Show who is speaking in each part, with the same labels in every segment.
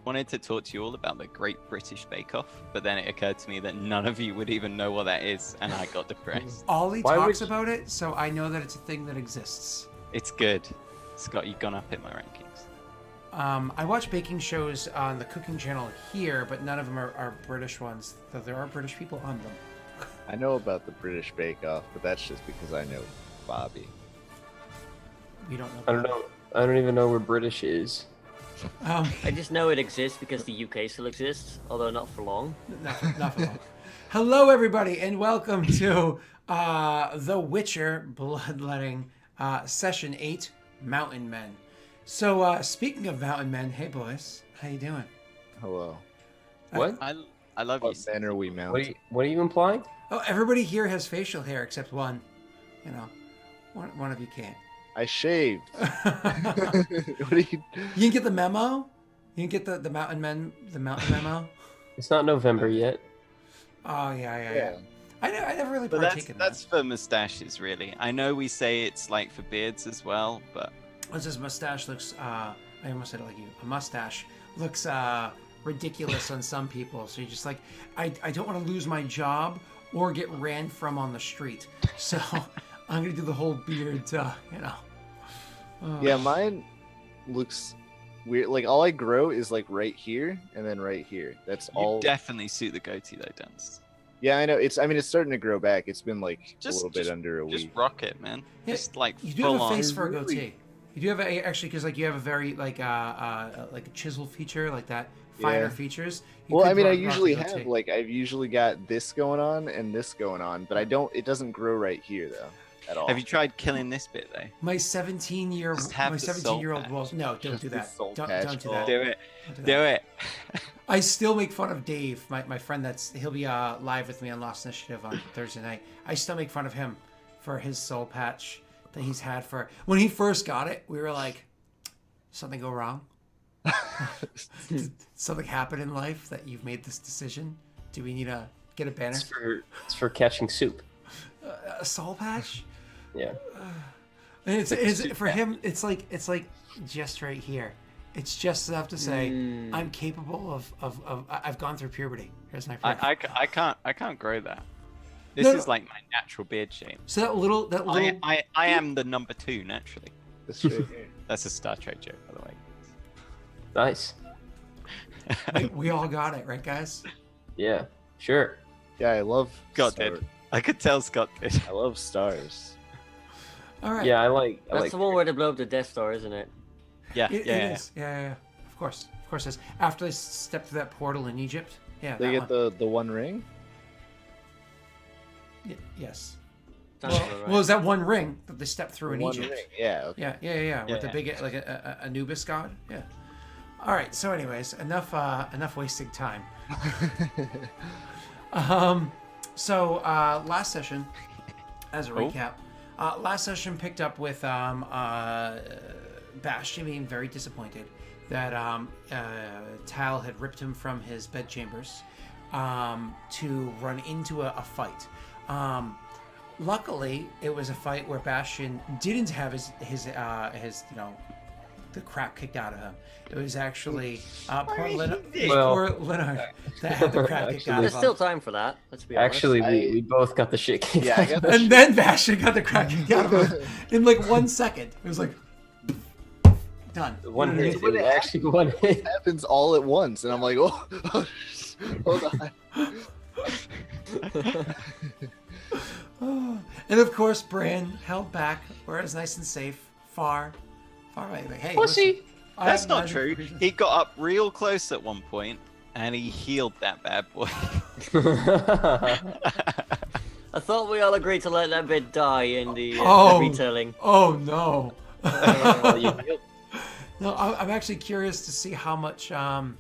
Speaker 1: wanted to talk to you all about the Great British Bake Off, but then it occurred to me that none of you would even know what that is, and I got depressed.
Speaker 2: Ollie
Speaker 3: Why
Speaker 2: talks
Speaker 3: would-
Speaker 2: about it, so I know that it's a thing that exists.
Speaker 1: It's good. Scott, you've gone up in my rankings.
Speaker 2: I watch baking shows on the cooking channel here, but none of them are British ones, though there are British people on them.
Speaker 4: I know about the British Bake Off, but that's just because I know Bobby.
Speaker 2: We don't know.
Speaker 3: I don't know. I don't even know where British is.
Speaker 5: I just know it exists because the UK still exists, although not for long.
Speaker 2: Not for long. Hello, everybody, and welcome to The Witcher Bloodletting Session 8, Mountain Men. So, speaking of Mountain Men, hey, boys. How you doing?
Speaker 4: Hello.
Speaker 3: What?
Speaker 1: I love you.
Speaker 4: What men are we mounted?
Speaker 3: What are you implying?
Speaker 2: Oh, everybody here has facial hair except one. You know, one of you can't.
Speaker 4: I shaved. What do you?
Speaker 2: You didn't get the memo? You didn't get the Mountain Men, the Mountain Memo?
Speaker 3: It's not November yet.
Speaker 2: Oh, yeah. I never really
Speaker 1: But
Speaker 2: partake in that.
Speaker 1: that's for mustaches, really. I know we say it's like for beards as well, but
Speaker 2: His mustache looks, I almost said it like you, a mustache looks ridiculous on some people. So you're just like, I don't want to lose my job or get ran from on the street. So I'm going to do the whole beard, you know.
Speaker 4: Yeah, mine looks weird. Like all I grow is like right here and then right here. That's
Speaker 1: you
Speaker 4: all.
Speaker 1: definitely suit the goatee though, Duns.
Speaker 4: Yeah, I know. It's starting to grow back. It's been like
Speaker 1: Just-
Speaker 4: a little bit
Speaker 1: just-
Speaker 4: under a
Speaker 1: Just
Speaker 4: week.
Speaker 1: rock it, man.
Speaker 2: Yeah,
Speaker 1: Just like
Speaker 2: You do
Speaker 1: full
Speaker 2: have a
Speaker 1: on.
Speaker 2: face for a
Speaker 4: Really?
Speaker 2: goatee. You do have actually, because like you have a very like a chisel feature, like that finer
Speaker 4: Yeah.
Speaker 2: features. You
Speaker 4: Well,
Speaker 2: could
Speaker 4: I mean, I
Speaker 2: rock the
Speaker 4: usually
Speaker 2: goatee.
Speaker 4: have like I've usually got this going on and this going on, but I don't. It doesn't grow right here though at all.
Speaker 1: Have you tried killing this bit though?
Speaker 2: My 17-year
Speaker 1: Just have
Speaker 2: my
Speaker 1: the soul
Speaker 2: 17-year-old
Speaker 1: patch.
Speaker 2: walls. No, don't
Speaker 4: Just
Speaker 2: do
Speaker 4: the
Speaker 2: that.
Speaker 4: soul
Speaker 2: Don't
Speaker 4: patch.
Speaker 2: do
Speaker 4: Oh.
Speaker 2: that.
Speaker 1: Do it.
Speaker 2: Don't do
Speaker 1: Do
Speaker 2: that.
Speaker 1: it.
Speaker 2: I still make fun of Dave, my friend. He'll be live with me on Lost Initiative on Thursday night. I still make fun of him for his soul patch that he's had for when he first got it. We were like, something go wrong? Did something happen in life that you've made this decision? Do we need to get a banner?
Speaker 3: It's for catching soup.
Speaker 2: A soul patch?
Speaker 3: Yeah.
Speaker 2: And it's for him. It's like just right here. It's just enough to say I'm capable of. I've gone through puberty. Here's my proof.
Speaker 1: I can't grow that. This
Speaker 2: No,
Speaker 1: is like my natural beard shape.
Speaker 2: So that little.
Speaker 1: I am the number 2 naturally.
Speaker 4: This right here.
Speaker 1: That's a Star Trek joke, by the way.
Speaker 3: Nice.
Speaker 2: we all got it, right, guys?
Speaker 3: Yeah. Sure.
Speaker 4: Yeah, I love.
Speaker 1: Scott
Speaker 4: star-
Speaker 1: did. I could tell Scott did.
Speaker 4: I love stars.
Speaker 2: All right.
Speaker 3: Yeah, I like.
Speaker 5: That's the one where they blow up the Death Star, isn't it?
Speaker 1: Yeah,
Speaker 2: It
Speaker 1: yeah.
Speaker 2: is. Yeah. Of course it is. After they step through that portal in Egypt. Yeah.
Speaker 4: They
Speaker 2: that
Speaker 4: get
Speaker 2: one.
Speaker 4: the one ring.
Speaker 2: Yes.
Speaker 5: Sounds about right.
Speaker 2: Well, is that one ring that they step through in
Speaker 4: One
Speaker 2: Egypt?
Speaker 4: ring. Yeah. Okay.
Speaker 2: Yeah. With the
Speaker 1: Yeah.
Speaker 2: big like a Anubis god. Yeah. All right. So, anyways, enough wasting time. So last session, as a recap, last session picked up with Bastion being very disappointed that Tal had ripped him from his bedchambers to run into a fight. Luckily, it was a fight where Bastion didn't have his the crap kicked out of him. It was actually poor Leonard that had the crap kicked out
Speaker 5: There's
Speaker 2: of
Speaker 5: still
Speaker 2: him.
Speaker 5: time for that. Let's be honest.
Speaker 3: Actually, we both got the shit kicked
Speaker 4: Yeah, I
Speaker 3: out
Speaker 4: got
Speaker 3: of
Speaker 4: the
Speaker 3: us.
Speaker 2: And then Bastion got the crap kicked out of him in like 1 second. It was like done.
Speaker 3: One hit. It
Speaker 4: What
Speaker 3: was actually one hit.
Speaker 4: It happens all at once, and I'm like, oh hold on.
Speaker 2: And of course, Bran held back, where it was nice and safe, far away. Like, hey,
Speaker 3: Pussy.
Speaker 2: listen, I
Speaker 1: That's
Speaker 2: have
Speaker 1: not
Speaker 2: magic
Speaker 1: true.
Speaker 2: reasons.
Speaker 1: He got up real close at one point, and he healed that bad boy.
Speaker 5: I thought we all agreed to let that bit die in the retelling.
Speaker 2: Oh no.
Speaker 3: Well,
Speaker 2: No, I'm actually curious to see how much Leonard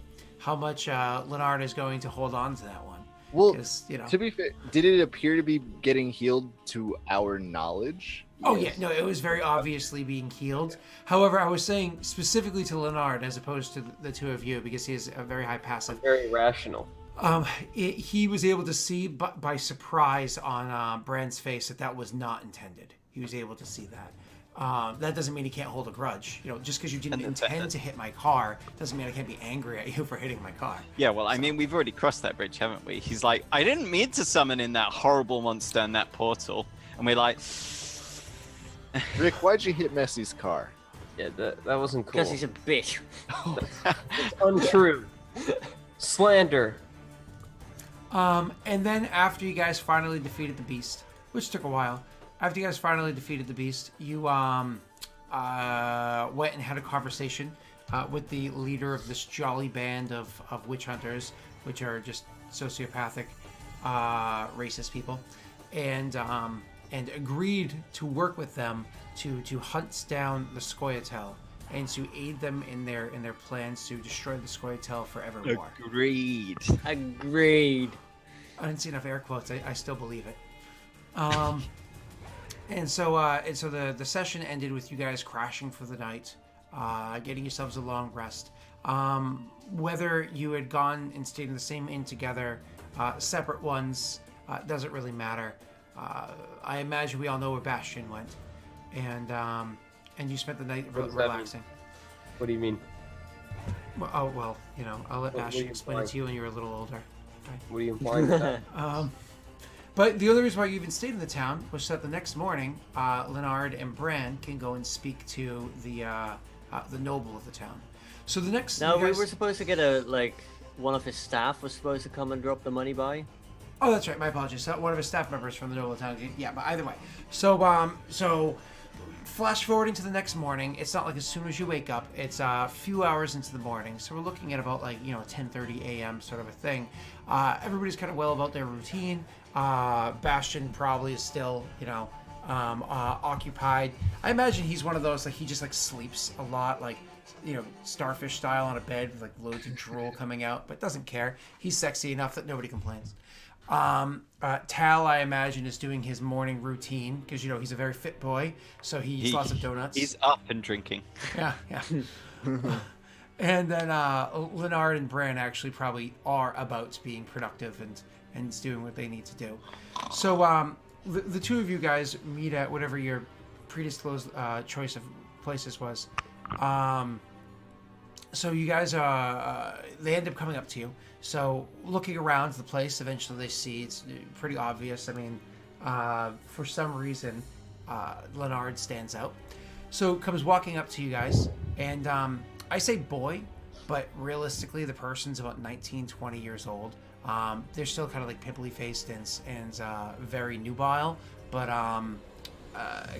Speaker 2: is going to hold on to that one.
Speaker 4: Well,
Speaker 2: 'Cause, you know.
Speaker 4: to be fair, did it appear to be getting healed to our knowledge?
Speaker 2: Oh yeah, no, it was very obviously being healed. However, I was saying specifically to Leonard as opposed to the two of you because he has a very high passive.
Speaker 3: Very rational.
Speaker 2: He was able to see by surprise on Bran's face that was not intended. He was able to see that. That doesn't mean he can't hold a grudge. You know, just because you didn't
Speaker 1: And
Speaker 2: intend to hit my car doesn't mean I can't be angry at you for hitting my car.
Speaker 1: Yeah, well, I mean, we've already crossed that bridge, haven't we? He's like, I didn't mean to summon in that horrible monster in that portal. And we're like,
Speaker 4: Rick, why'd you hit Messy's car?
Speaker 3: Yeah, that wasn't cool.
Speaker 5: Because he's a bitch.
Speaker 3: It's untrue. Slander.
Speaker 2: And then after you guys finally defeated the beast, which took a while, after you guys finally defeated the beast, you went and had a conversation with the leader of this jolly band of witch hunters, which are just sociopathic, racist people, and agreed to work with them to hunt down the Scoia'tael and to aid them in their plans to destroy the Scoia'tael forevermore.
Speaker 1: agreed.
Speaker 5: Agreed.
Speaker 2: I didn't see enough air quotes. I still believe it. And so the session ended with you guys crashing for the night, getting yourselves a long rest. Whether you had gone and stayed in the same inn together, separate ones, doesn't really matter. I imagine we all know where Bastion went, and you spent the night
Speaker 3: What does that mean?
Speaker 2: relaxing.
Speaker 3: What do you mean?
Speaker 2: Well, you know, I'll let
Speaker 3: What
Speaker 2: Bastion
Speaker 3: you
Speaker 2: explain it
Speaker 3: implying?
Speaker 2: to you when you're a little older.
Speaker 3: What are you implying with that?
Speaker 2: But the only reason why you even stayed in the town was so that the next morning, Leonard and Bran can go and speak to the noble of the town. So the next
Speaker 5: Now
Speaker 2: you guys-
Speaker 5: we were supposed to get one of his staff was supposed to come and drop the money by.
Speaker 2: Oh, that's right. My apologies. So one of his staff members from the noble of the town. Yeah, but either way. So flash forwarding to the next morning. It's not like as soon as you wake up. It's a few hours into the morning. So we're looking at about 10:30 a.m. sort of a thing. Everybody's kind of well about their routine. Bastion probably is still, occupied. I imagine he's one of those, he just, sleeps a lot, starfish style on a bed with, loads of drool coming out, but doesn't care. He's sexy enough that nobody complains. Tal, I imagine, is doing his morning routine, because, he's a very fit boy, so he eats lots of donuts.
Speaker 1: He's up and drinking.
Speaker 2: Yeah. And then Leonard and Bran actually probably are about being productive and doing what they need to do. So the two of you guys meet at whatever your predisclosed choice of places was. So you guys, they end up coming up to you. So looking around the place, eventually they see it's pretty obvious. I mean, for some reason, Leonard stands out. So comes walking up to you guys, and I say boy, but realistically the person's about 19, 20 years old. They're still kind of pimply faced and very nubile, but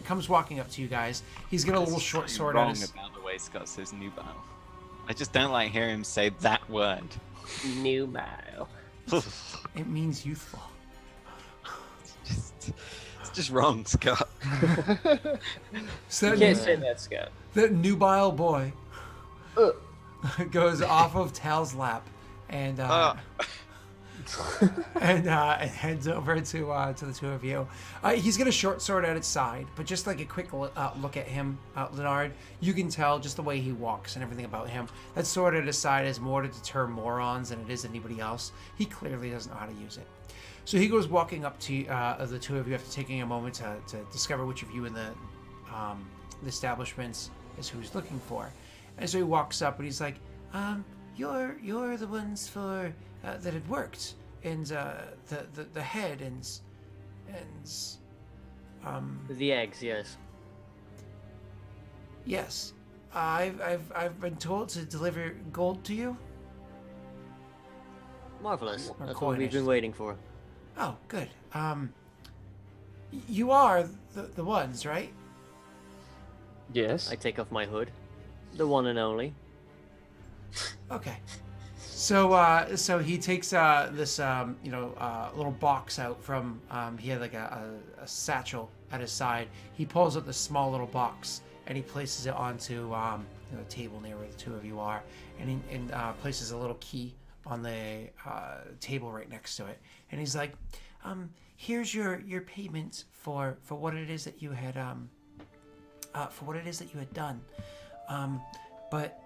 Speaker 2: comes walking up to you guys. He's got a little short sword
Speaker 1: wrong
Speaker 2: on his...
Speaker 1: about the way Scott says nubile. I just don't like hearing him say that word.
Speaker 3: Nubile.
Speaker 2: It means youthful.
Speaker 1: It's just wrong, Scott.
Speaker 2: So
Speaker 3: You can't say that, Scott.
Speaker 2: that nubile boy goes off of Tal's lap and and heads over to the two of you. He's got a short sword at its side, but just a quick look at him, Leonard, you can tell just the way he walks and everything about him. That sword at his side is more to deter morons than it is anybody else. He clearly doesn't know how to use it. So he goes walking up to the two of you after taking a moment to discover which of you in the establishments is who he's looking for. And so he walks up and he's like, you're the ones for that had worked, and the head and
Speaker 5: The eggs, yes.
Speaker 2: yes, I've been told to deliver gold to you.
Speaker 5: Marvelous.
Speaker 2: Or
Speaker 5: That's what we've
Speaker 2: coinage.
Speaker 5: been waiting for.
Speaker 2: Oh, good. You are the ones, right?
Speaker 3: Yes.
Speaker 5: I take off my hood. The one and only.
Speaker 2: Okay. So he takes this little box out from he had a satchel at his side. He pulls out this small little box and he places it onto a table near where the two of you are, and he places a little key on the table right next to it. And he's like, "Here's your payment for what it is that you had done, but."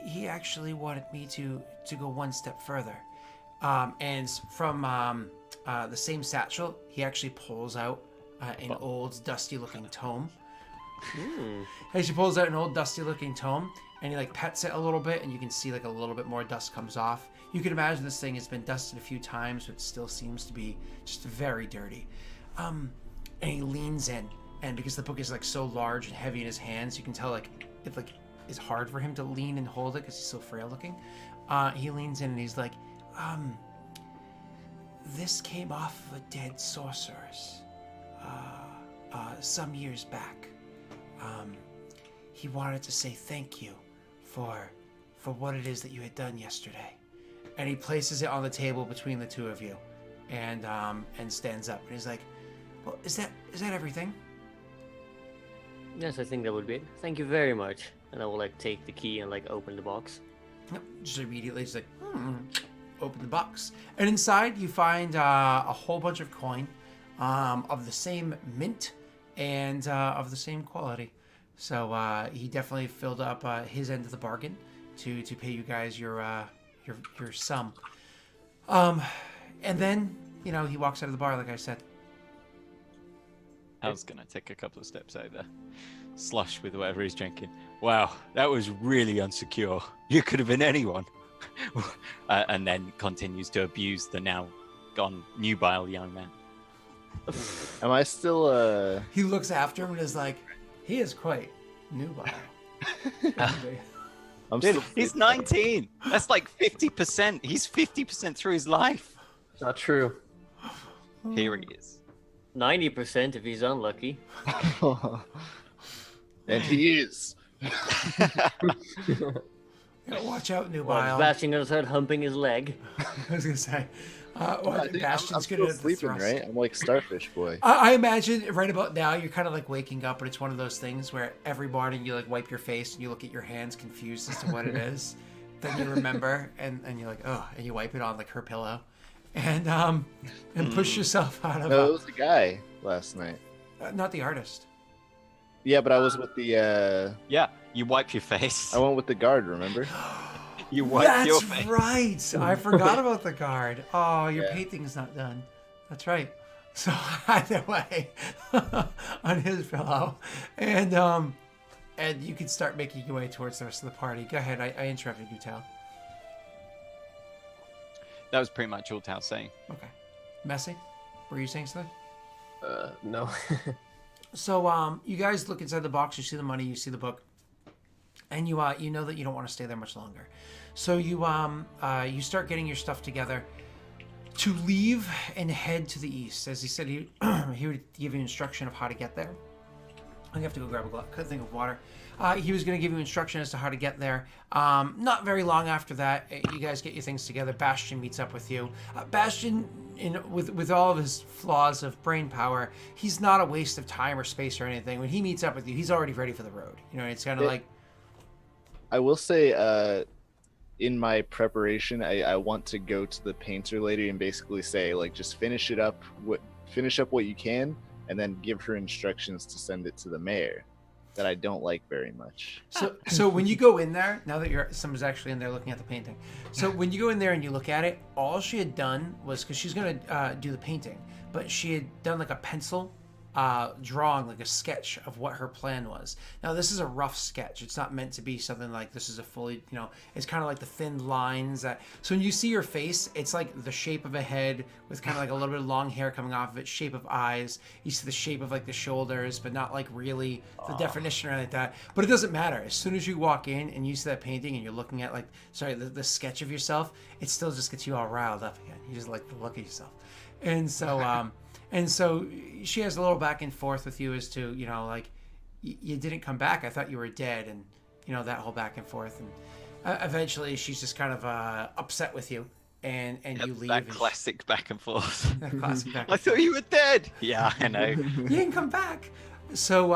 Speaker 2: He actually wanted me to go one step further, and from the same satchel he actually pulls out an old dusty looking tome, As she pulls out an old dusty-looking tome, and he like pets it a little bit, and you can see like a little bit more dust comes off. You can imagine this thing has been dusted a few times, but still seems to be just very dirty. And he leans in, and because the book is like so large and heavy in his hands, you can tell like it like is hard for him to lean and hold it because he's so frail looking. He leans in and he's like, this came off of a dead sorceress some years back. He wanted to say thank you for what it is that you had done yesterday. And he places it on the table between the two of you, and stands up. And he's like, well, is that everything?
Speaker 5: Yes, I think that would be it. Thank you very much. And I will like take the key and like open the box.
Speaker 2: Yep. Just immediately, just like, open the box. And inside you find a whole bunch of coin of the same mint and of the same quality. So he definitely filled up his end of the bargain to pay you guys your sum. And then, you know, he walks out of the bar, like I said.
Speaker 1: I was gonna take a couple of steps over, slush with whatever he's drinking. Wow, that was really unsecure. You could have been anyone. And then continues to abuse the now gone nubile young man.
Speaker 4: Am I still
Speaker 2: He looks after him and is like, he is quite nubile.
Speaker 4: I'm
Speaker 1: Dude,
Speaker 4: still
Speaker 1: he's 19. That's like 50%. He's 50% through his life.
Speaker 3: Not true.
Speaker 1: Here he is.
Speaker 5: 90% if he's unlucky.
Speaker 4: And he is.
Speaker 2: Yeah, watch out,
Speaker 5: Well,
Speaker 2: nubile.
Speaker 5: Sebastian gonna start humping his leg.
Speaker 2: I was gonna say,
Speaker 4: I think
Speaker 2: Bastion's
Speaker 4: I'm still
Speaker 2: gonna
Speaker 4: sleeping,
Speaker 2: thrust.
Speaker 4: right? I'm like Starfish Boy.
Speaker 2: I imagine right about now you're kind of like waking up, but it's one of those things where every morning you like wipe your face and you look at your hands confused as to what it is. Then you remember and you're like, oh, and you wipe it on like her pillow, and push yourself out of.
Speaker 4: No, it was the guy last night.
Speaker 2: Not the artist.
Speaker 4: Yeah, but I was with the.
Speaker 1: Yeah, you wipe your face.
Speaker 4: I went with the guard. Remember?
Speaker 1: You wipe your
Speaker 2: That's
Speaker 1: face.
Speaker 2: right. I forgot about the guard. Oh, your
Speaker 4: Yeah.
Speaker 2: painting's not done. That's right. So either way, on his pillow, and you can start making your way towards the rest of the party. Go ahead. I interrupted you, Tal.
Speaker 1: That was pretty much all Tal's saying.
Speaker 2: Okay. Messy, were you saying something?
Speaker 3: No.
Speaker 2: So you guys look inside the box. You see the money. You see the book, and you know that you don't want to stay there much longer. So you start getting your stuff together to leave and head to the east. As he said, he would give you instruction of how to get there. I have to go grab a thing of water. He was going to give you instruction as to how to get there. Not very long after that, you guys get your things together. Bastion meets up with you. Bastion, with all of his flaws of brain power, he's not a waste of time or space or anything. When he meets up with you, he's already ready for the road. You know, it's kind of like...
Speaker 4: I will say, in my preparation, I want to go to the painter lady and basically say, like, just finish up what you can, and then give her instructions to send it to the mayor. That I don't like very much.
Speaker 2: So when you go in there, now that someone's actually in there looking at the painting. So when you go in there and you look at it, all she had done was, because she's going to do the painting, but she had done like a pencil drawing, like a sketch of what her plan was. Now this is a rough sketch. It's not meant to be something like this is a fully, it's kind of like the thin lines that, so when you see your face, it's like the shape of a head with kind of like a little bit of long hair coming off of it, shape of eyes. You see the shape of like the shoulders, but not like really the definition or anything like that. But it doesn't matter. As soon as you walk in and you see that painting and you're looking at the sketch of yourself, it still just gets you all riled up again. You just like to look at yourself. And so, and so she has a little back and forth with you as to, like, you didn't come back. I thought you were dead. And, that whole back and forth. And eventually she's just kind of upset with you. And you leave.
Speaker 1: That classic back and forth.
Speaker 2: That classic back and
Speaker 1: I thought you were dead. Yeah, I know.
Speaker 2: You didn't come back. So,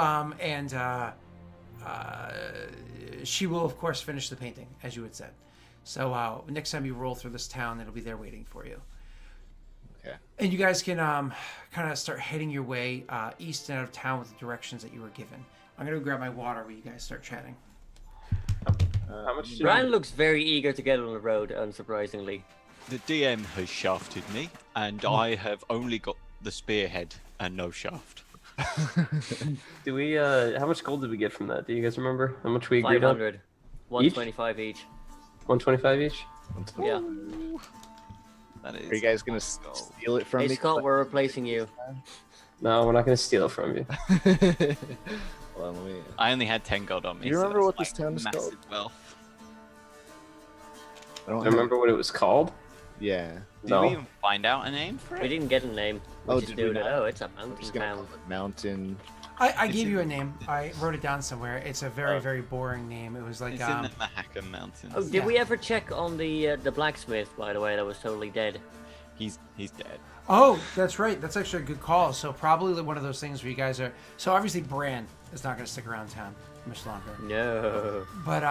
Speaker 2: she will, of course, finish the painting, as you had said. So next time you roll through this town, it'll be there waiting for you.
Speaker 4: Okay.
Speaker 2: And you guys can kind of start heading your way east and out of town with the directions that you were given. I'm going to grab my water while you guys start chatting.
Speaker 3: How much?
Speaker 5: Brian looks very eager to get on the road, unsurprisingly.
Speaker 1: The DM has shafted me, and I have only got the spearhead and no shaft.
Speaker 3: Do we? How much gold did we get from that? Do you guys remember how much we agreed on?
Speaker 5: 500. 125 each.
Speaker 3: 125 each.
Speaker 5: Yeah.
Speaker 1: That is.
Speaker 4: Are you guys gonna steal it from
Speaker 5: Hey
Speaker 4: me?
Speaker 5: Scott, we're replacing you.
Speaker 3: No, we're not gonna steal it from you.
Speaker 4: Hold on, let me...
Speaker 1: I only had 10 gold on me.
Speaker 4: Do you
Speaker 1: so
Speaker 4: remember
Speaker 1: that's
Speaker 4: what this
Speaker 1: like
Speaker 4: town is
Speaker 1: massive
Speaker 4: called?
Speaker 1: wealth.
Speaker 4: I don't
Speaker 3: I remember what it was called.
Speaker 4: Yeah.
Speaker 1: Did
Speaker 3: No.
Speaker 1: we even find out a name for
Speaker 5: We
Speaker 1: it?
Speaker 5: didn't get a name. We
Speaker 4: Oh,
Speaker 5: just
Speaker 4: did we
Speaker 5: knew that.
Speaker 4: not?
Speaker 5: Oh, it's a
Speaker 4: I'm
Speaker 5: mountain
Speaker 4: just gonna call
Speaker 5: town.
Speaker 4: it Mountain.
Speaker 2: I
Speaker 1: It's
Speaker 2: gave
Speaker 1: in-
Speaker 2: you a name. I wrote it down somewhere. It's a very,
Speaker 3: Oh.
Speaker 2: very boring name. It was like,
Speaker 1: It's in the Mahaka Mountains.
Speaker 5: Oh, did
Speaker 2: Yeah.
Speaker 5: we ever check on the blacksmith, by the way, that was totally dead?
Speaker 1: He's dead.
Speaker 2: oh, that's right. That's actually a good call. So probably one of those things where you guys are. So obviously, Bran is not going to stick around town much longer.
Speaker 5: No.
Speaker 2: But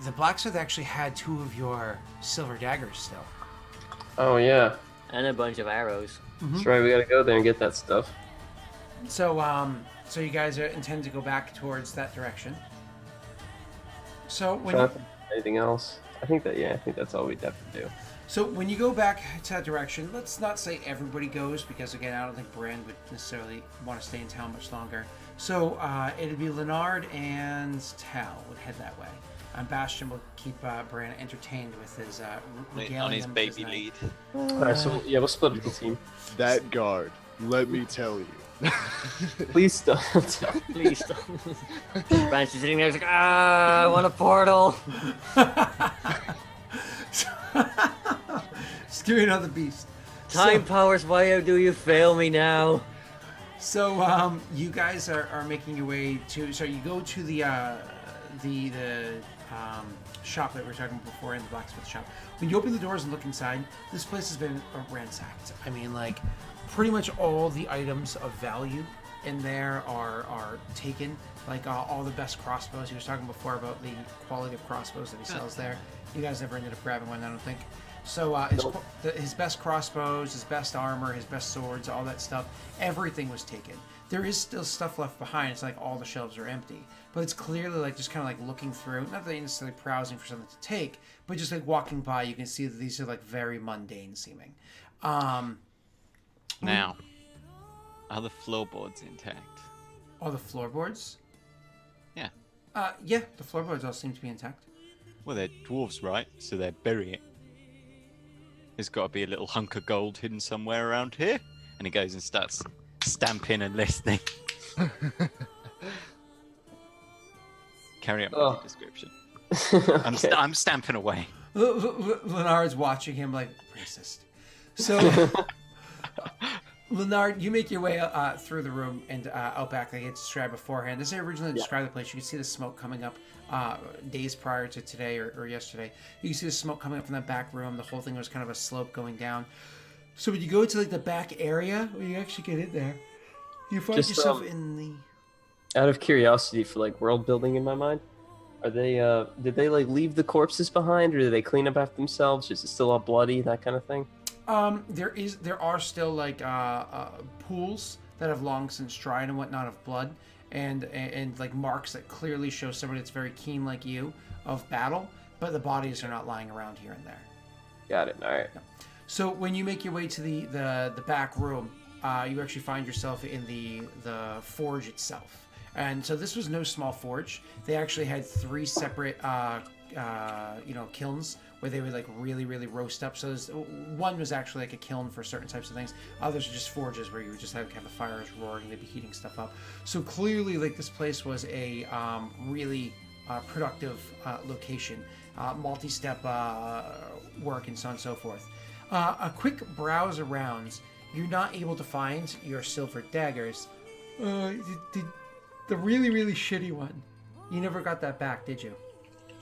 Speaker 2: the blacksmith actually had 2 of your silver daggers still.
Speaker 3: Oh yeah,
Speaker 5: And a bunch of arrows.
Speaker 3: that's right. We gotta go there and get that stuff.
Speaker 2: So so you guys intend to go back towards that direction. So when
Speaker 3: Trying
Speaker 2: you,
Speaker 3: to think of anything else? I think that's all we'd have to do.
Speaker 2: so when you go back to that direction, let's not say everybody goes because again, I don't think Brand would necessarily want to stay in town much longer. So it'd be Leonard and Tal would head that way. And Bastion will keep Bran entertained with his regaling
Speaker 1: On his
Speaker 2: him with
Speaker 1: baby
Speaker 2: night.
Speaker 1: lead.
Speaker 3: All right, so yeah, we'll split up the team.
Speaker 4: That guard, let me tell you.
Speaker 3: Please don't.
Speaker 5: Please don't. Branch is sitting there, he's like, I want a portal.
Speaker 2: Skewing on the beast.
Speaker 5: Time powers, why do you fail me now?
Speaker 2: So you guys are making your way to. So you go to the shop that we were talking about before, in the blacksmith shop. When you open the doors and look inside, this place has been ransacked. I mean, like, pretty much all the items of value in there are taken. Like all the best crossbows. He was talking before about the quality of crossbows that he sells there. You guys never ended up grabbing one, I don't think. So his best crossbows, his best armor, his best swords, all that stuff, everything was taken. There is still stuff left behind. It's like all the shelves are empty. But it's clearly like just kind of like looking through, not that you're necessarily browsing for something to take, but just like walking by, you can see that these are like very mundane seeming.
Speaker 1: Now, are the floorboards intact?
Speaker 2: All the floorboards?
Speaker 1: Yeah.
Speaker 2: Yeah, the floorboards all seem to be intact.
Speaker 1: Well, they're dwarves, right? So they're burying it. There's got to be a little hunk of gold hidden somewhere around here. And he goes and starts stamping and listening. Carry on with the description.
Speaker 3: Okay.
Speaker 1: I'm stamping away.
Speaker 2: Leonard's watching him like, racist. So, Leonard, you make your way through the room and out back like I described beforehand. As I originally described the place, you can see the smoke coming up days prior to today or yesterday. You can see the smoke coming up from that back room. The whole thing was kind of a slope going down. So when you go to like the back area, when you actually get in there, you find
Speaker 3: Just,
Speaker 2: yourself in the...
Speaker 3: Out of curiosity, for like world building in my mind, are they? Did they like leave the corpses behind, or did they clean up after themselves? Is it still all bloody, that kind of thing?
Speaker 2: There are still like pools that have long since dried and whatnot of blood, and like marks that clearly show somebody that's very keen like you of battle, but the bodies are not lying around here and there.
Speaker 3: Got it. All right.
Speaker 2: So when you make your way to the back room, you actually find yourself in the forge itself. And so this was no small forge. They actually had 3 separate kilns where they would like really roast up. So one was actually like a kiln for certain types of things. Others are just forges where you would just have the fires roaring and they'd be heating stuff up. So clearly like this place was a really productive location, multi-step work and so on and so forth. A quick browse around, you're not able to find your silver daggers. The really shitty one. You never got that back, did you?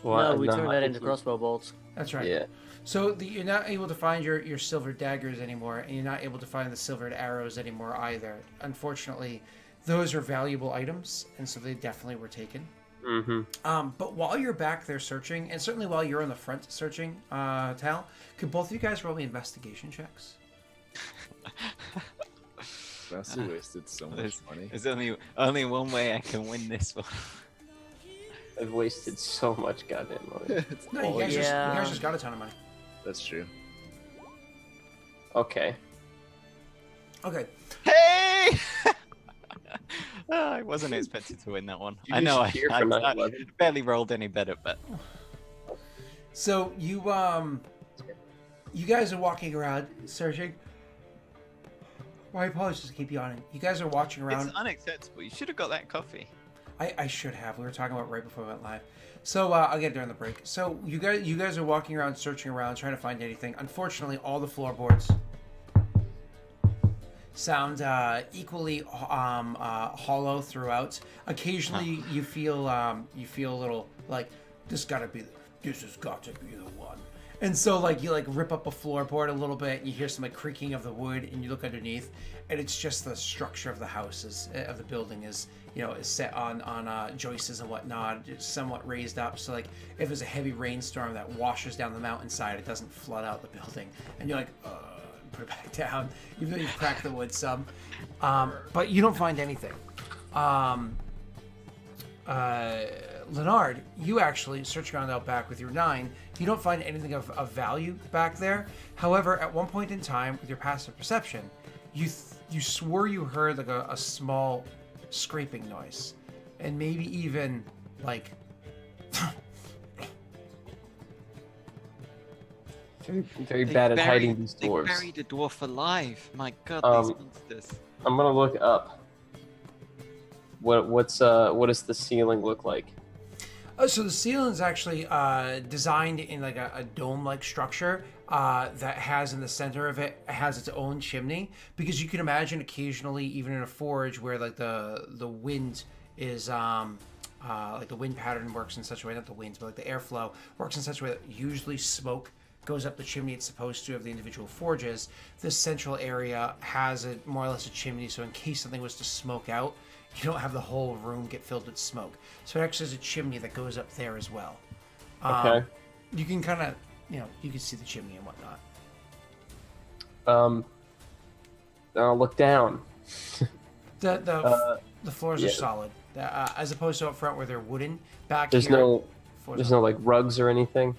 Speaker 3: Well,
Speaker 5: No, we turned that
Speaker 3: I
Speaker 5: into
Speaker 3: think
Speaker 5: crossbow bolts.
Speaker 2: That's right.
Speaker 3: Yeah.
Speaker 2: So you're not able to find your silver daggers anymore, and you're not able to find the silvered arrows anymore either. Unfortunately, those are valuable items, and so they definitely were taken.
Speaker 3: Mm-hmm.
Speaker 2: But while you're back there searching, and certainly while you're on the front searching, Tal, could both of you guys roll me investigation checks?
Speaker 4: That's wasted so much money.
Speaker 1: There's only one way I can win this one.
Speaker 3: I've wasted so much goddamn money.
Speaker 2: No, you guys, you guys just got a ton of money.
Speaker 4: That's true.
Speaker 3: Okay.
Speaker 2: Okay.
Speaker 1: Hey! I wasn't expected to win that one.
Speaker 3: You
Speaker 1: I know
Speaker 3: just cheer for
Speaker 1: I
Speaker 3: 9/11.
Speaker 1: barely rolled any better, but
Speaker 2: So you guys are walking around searching. My apologies to keep yawning. You guys are watching around.
Speaker 1: it's unacceptable. You should have got that coffee.
Speaker 2: I should have. We were talking about it right before we went live. So I'll get it during the break. So you guys are walking around, searching around, trying to find anything. Unfortunately, all the floorboards sound equally hollow throughout. Occasionally, you feel a little like this has got to be the one. And so like you like rip up a floorboard a little bit, and you hear some like creaking of the wood, and you look underneath, and it's just the structure of the house of the building is set on joists and whatnot. It's somewhat raised up, so like if there's a heavy rainstorm that washes down the mountainside, it doesn't flood out the building, and you're like put it back down, even though you've cracked the wood some. But you don't find anything. Leonard, you actually search around out back with your 9. You don't find anything of value back there. However, at one point in time, with your passive perception, you swore you heard like a small scraping noise, and maybe even like
Speaker 3: Very bad at hiding these dwarves.
Speaker 1: They buried a dwarf alive. My God, these monsters.
Speaker 3: I'm gonna look up. What does the ceiling look like?
Speaker 2: So the ceiling is actually designed in like a dome-like structure that has in the center of it has its own chimney, because you can imagine occasionally, even in a forge, where like the wind is like the wind pattern works in such a way, not the winds, but like the airflow works in such a way that usually smoke goes up the chimney it's supposed to of the individual forges. This central area has more or less a chimney, so in case something was to smoke out, you don't have the whole room get filled with smoke. So it actually has a chimney that goes up there as well.
Speaker 3: Okay.
Speaker 2: You can kind of, you can see the chimney and whatnot.
Speaker 3: I'll look down.
Speaker 2: The floors are solid, as opposed to up front where they're wooden. There's no
Speaker 3: like rugs or anything.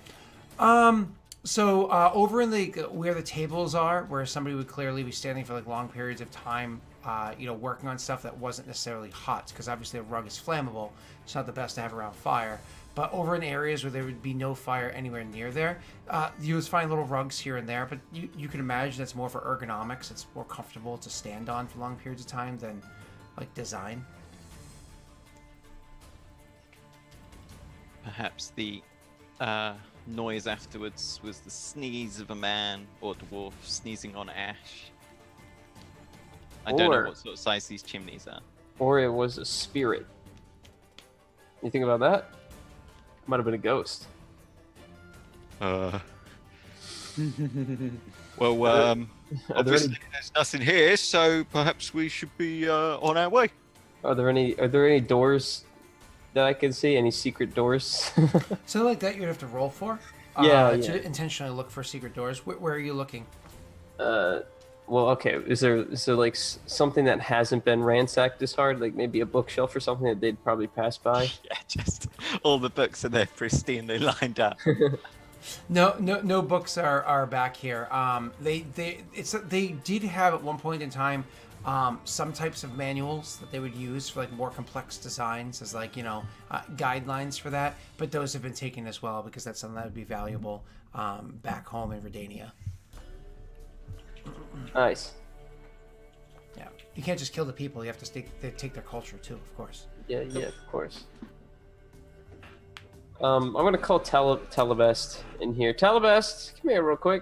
Speaker 2: So over in where the tables are, where somebody would clearly be standing for like long periods of time, working on stuff that wasn't necessarily hot, because obviously a rug is flammable. It's not the best to have around fire. But over in areas where there would be no fire anywhere near there, you would find little rugs here and there. But you can imagine that's more for ergonomics. It's more comfortable to stand on for long periods of time than like design.
Speaker 1: Perhaps the noise afterwards was the sneeze of a man or dwarf sneezing on ash. I don't know what sort of size these chimneys are.
Speaker 3: Or it was a spirit. You think about that? Might have been a ghost.
Speaker 1: Well,
Speaker 3: obviously
Speaker 1: there's nothing here, so perhaps we should be on our way.
Speaker 3: Are there any doors that I can see? Any secret doors?
Speaker 2: Something like that you'd have to roll for.
Speaker 3: Yeah.
Speaker 2: To intentionally look for secret doors. Where are you looking?
Speaker 3: Well, okay. Is there like something that hasn't been ransacked this hard? Like maybe a bookshelf or something that they'd probably pass by?
Speaker 1: Yeah, just all the books are there pristinely lined up.
Speaker 2: No books are back here. They did have at one point in time some types of manuals that they would use for like more complex designs as like guidelines for that, but those have been taken as well because that's something that would be valuable back home in Redania.
Speaker 3: Nice.
Speaker 2: Yeah, you can't just kill the people. You have to take their culture too, of course.
Speaker 3: Yeah, of course. I'm gonna call Telebest in here. Telebest, come here real quick.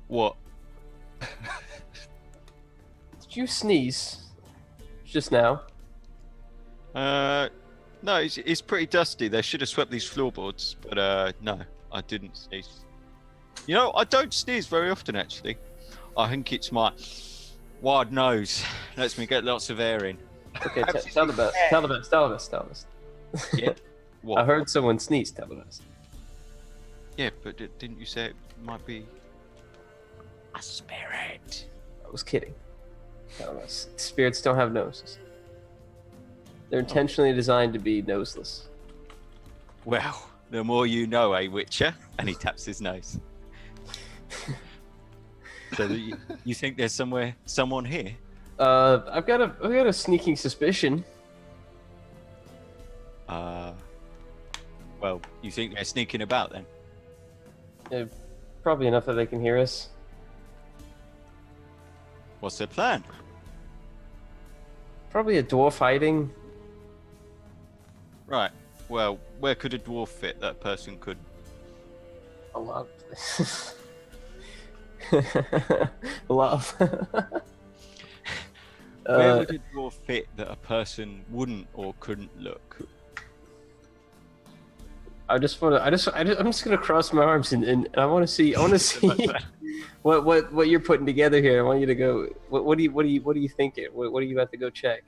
Speaker 1: What?
Speaker 3: Did you sneeze just now?
Speaker 1: No, it's pretty dusty. They should have swept these floorboards, but no, I didn't sneeze. I don't sneeze very often, actually. I think it's my wide nose lets me get lots of air in.
Speaker 3: Okay, Telebest.
Speaker 1: Yeah. What?
Speaker 3: I heard someone sneeze, Telebest.
Speaker 1: Yeah, but didn't you say it might be a spirit?
Speaker 3: I was kidding. Spirits don't have noses. They're intentionally designed to be noseless.
Speaker 1: Well, the more you know, Witcher? And he taps his nose. So you think there's someone here?
Speaker 3: I've got a sneaking suspicion.
Speaker 1: Well, you think they're sneaking about then?
Speaker 3: Probably enough that they can hear us.
Speaker 1: What's their plan?
Speaker 3: Probably a dwarf hiding.
Speaker 1: Right. Well, where could a dwarf fit that person could?
Speaker 3: A lot of places. A lot of.
Speaker 1: Where would a dwarf fit that a person wouldn't or couldn't look?
Speaker 3: I'm just gonna cross my arms and I want to see what you're putting together here. I want you to go. What do you think? What are you about to go check?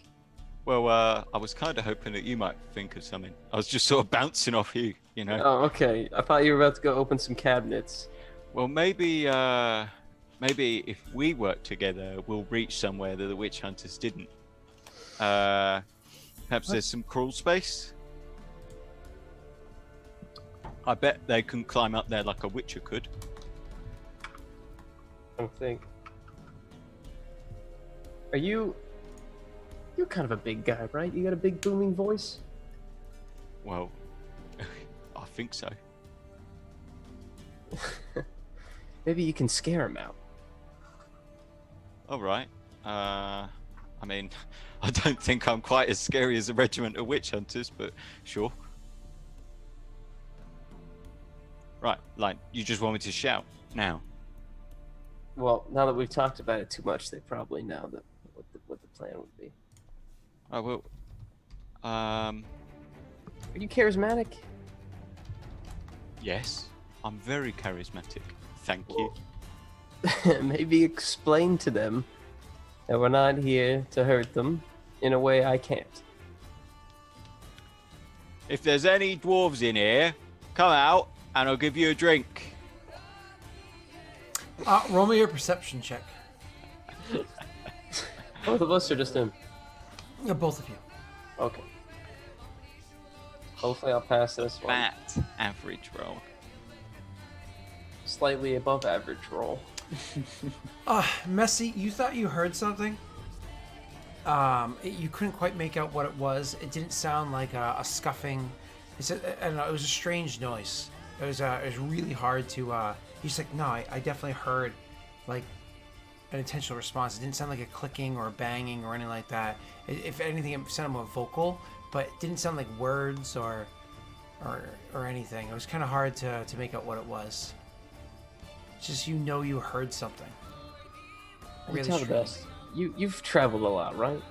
Speaker 1: Well, I was kind of hoping that you might think of something. I was just sort of bouncing off you, you know.
Speaker 3: Oh, okay. I thought you were about to go open some cabinets.
Speaker 1: Well, maybe if we work together, we'll reach somewhere that the witch hunters didn't. Perhaps there's some crawl space. I bet they can climb up there like a witcher could.
Speaker 3: I don't think. You're kind of a big guy, right? You got a big booming voice?
Speaker 1: Well, I think so.
Speaker 3: Maybe you can scare him out.
Speaker 1: All right. I mean, I don't think I'm quite as scary as a regiment of witch hunters, but sure. Right, like, you just want me to shout now?
Speaker 3: Well, now that we've talked about it too much, they probably know what the plan would be.
Speaker 1: I will.
Speaker 3: Are you charismatic?
Speaker 1: Yes, I'm very charismatic. Thank you.
Speaker 3: Maybe explain to them that we're not here to hurt them in a way I can't.
Speaker 1: If there's any dwarves in here, come out and I'll give you a drink.
Speaker 2: Roll me your perception check.
Speaker 3: Both of us or just him?
Speaker 2: Yeah, both of you.
Speaker 3: Okay. Hopefully I'll pass this one.
Speaker 1: Fat average roll.
Speaker 3: Slightly above average roll.
Speaker 2: Messy, you thought you heard something. You couldn't quite make out what it was. It didn't sound like a scuffing. I don't know, it was a strange noise. It was really hard to. He's like, no, I definitely heard like an intentional response. It didn't sound like a clicking or a banging or anything like that. If anything, it sounded more vocal, but it didn't sound like words or anything. It was kind of hard to make out what it was. It's just you heard something. Really
Speaker 3: Tell the
Speaker 2: strange.
Speaker 3: best. You've traveled a lot, right?